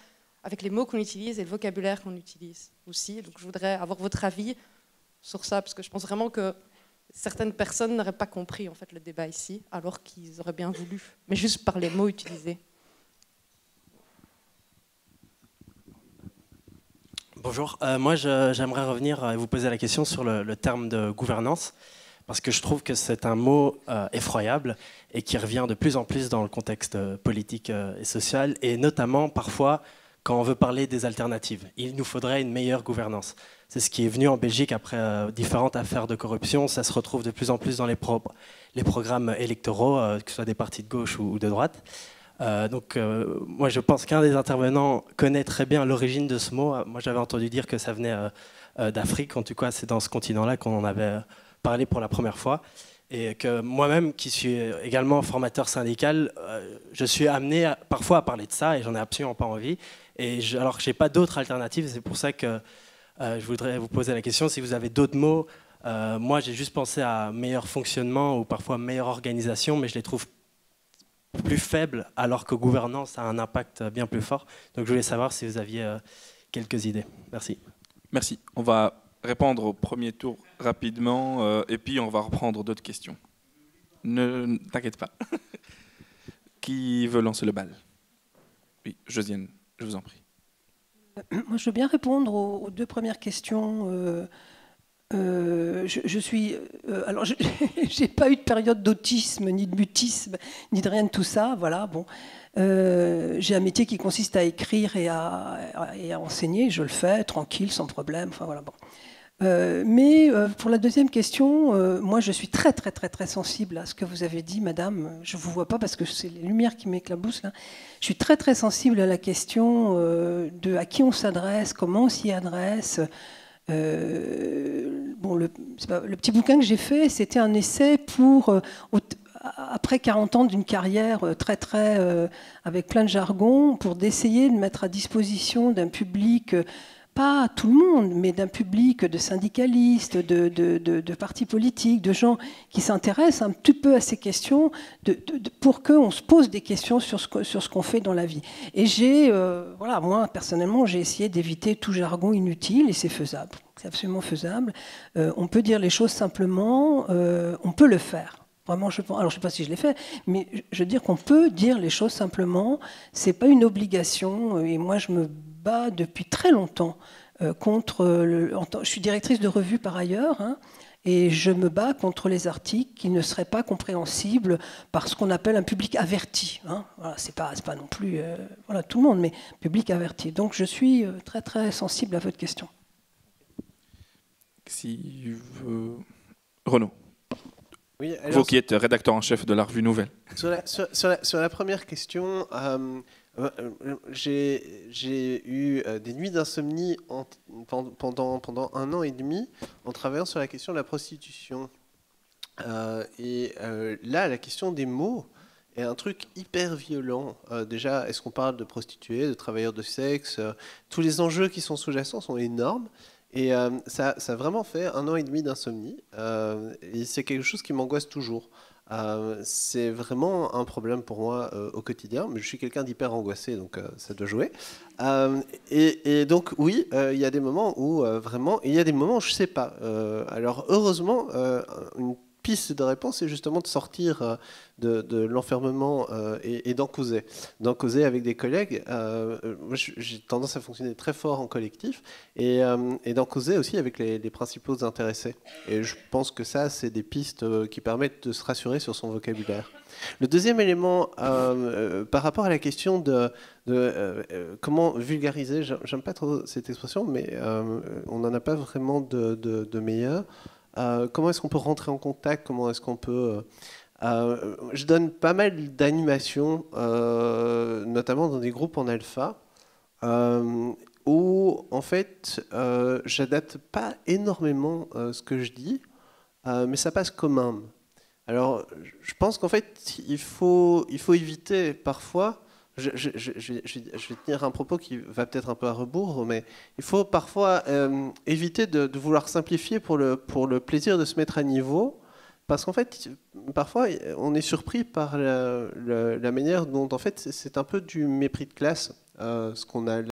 avec les mots qu'on utilise et le vocabulaire qu'on utilise aussi. Donc je voudrais avoir votre avis sur ça, parce que je pense vraiment que certaines personnes n'auraient pas compris en fait, le débat ici, alors qu'ils auraient bien voulu, mais juste par les mots utilisés. Bonjour, moi j'aimerais revenir et vous poser la question sur le terme de gouvernance, parce que je trouve que c'est un mot effroyable et qui revient de plus en plus dans le contexte politique et social, et notamment parfois quand on veut parler des alternatives. Il nous faudrait une meilleure gouvernance. C'est ce qui est venu en Belgique après différentes affaires de corruption. Ça se retrouve de plus en plus dans les programmes électoraux, que ce soit des partis de gauche ou de droite. Moi, je pense qu'un des intervenants connaît très bien l'origine de ce mot. Moi, j'avais entendu dire que ça venait d'Afrique. En tout cas, c'est dans ce continent-là qu'on en avait parlé pour la première fois. Et que moi-même, qui suis également formateur syndical, je suis amené parfois à parler de ça et j'en ai absolument pas envie. Alors que je n'ai pas d'autres alternatives. C'est pour ça que je voudrais vous poser la question si vous avez d'autres mots. Moi, j'ai juste pensé à meilleur fonctionnement ou parfois meilleure organisation, mais je les trouve plus faibles, alors que gouvernance a un impact bien plus fort. Donc je voulais savoir si vous aviez quelques idées. Merci. Merci. On va répondre au premier tour rapidement, et puis on va reprendre d'autres questions. Ne t'inquiète pas. Qui veut lancer le bal? Oui, Josiane, je vous en prie. Moi, je veux bien répondre aux deux premières questions. Je suis... alors, je n'ai pas eu de période d'autisme, ni de mutisme, ni de rien de tout ça. Voilà, bon. J'ai un métier qui consiste à écrire et à enseigner. Je le fais, tranquille, sans problème. Enfin, voilà, bon. Mais pour la deuxième question, moi, je suis très, très, très, très sensible à ce que vous avez dit, madame. Je ne vous vois pas parce que c'est les lumières qui m'éclaboussent, là. Je suis très, très sensible à la question de à qui on s'adresse, comment on s'y adresse. Bon, le petit bouquin que j'ai fait, c'était un essai pour, après 40 ans d'une carrière très, très, avec plein de jargon, pour d'essayer de mettre à disposition d'un public, pas tout le monde, mais d'un public de syndicalistes, de partis politiques, de gens qui s'intéressent un petit peu à ces questions, pour qu'on se pose des questions sur ce qu'on fait dans la vie. Et voilà, moi, personnellement, j'ai essayé d'éviter tout jargon inutile, et c'est faisable. C'est absolument faisable. On peut dire les choses simplement, on peut le faire. Vraiment, alors je ne sais pas si je l'ai fait, mais je veux dire qu'on peut dire les choses simplement. C'est pas une obligation. Et moi, je me bats depuis très longtemps contre je suis directrice de revue par ailleurs, hein, et je me bats contre les articles qui ne seraient pas compréhensibles par ce qu'on appelle un public averti. Hein. Voilà, c'est pas non plus voilà, tout le monde, mais public averti. Donc, je suis très très sensible à votre question. Si Renaud. Oui, alors, vous qui êtes rédacteur en chef de la revue Nouvelle. Sur la première question, j'ai eu des nuits d'insomnie pendant 1 an et demi en travaillant sur la question de la prostitution. Là, la question des mots est un truc hyper violent. Déjà, est-ce qu'on parle de prostituées, de travailleurs de sexe? Tous les enjeux qui sont sous-jacents sont énormes. Et ça a vraiment fait 1 an et demi d'insomnie. Et c'est quelque chose qui m'angoisse toujours. C'est vraiment un problème pour moi au quotidien, mais je suis quelqu'un d'hyper angoissé, donc ça doit jouer. Et donc oui, il y a des moments où vraiment, il y a des moments où je ne sais pas. Alors heureusement, une piste de réponse, c'est justement de sortir de l'enfermement et d'en causer. D'en causer avec des collègues. Moi, j'ai tendance à fonctionner très fort en collectif et d'en causer aussi avec les principaux intéressés. Et je pense que ça, c'est des pistes qui permettent de se rassurer sur son vocabulaire. Le deuxième élément, par rapport à la question de comment vulgariser, j'aime pas trop cette expression, mais on n'en a pas vraiment de meilleure. Comment est-ce qu'on peut rentrer en contact? Comment est-ce qu'on peut... je donne pas mal d'animations, notamment dans des groupes en alpha, où en fait, j'adapte pas énormément ce que je dis, mais ça passe quand même. Alors, je pense qu'en fait, il faut éviter parfois... Je vais tenir un propos qui va peut-être un peu à rebours, mais il faut parfois éviter de vouloir simplifier pour le plaisir de se mettre à niveau, parce qu'en fait, parfois, on est surpris par la manière dont, en fait, c'est un peu du mépris de classe, ce qu'on a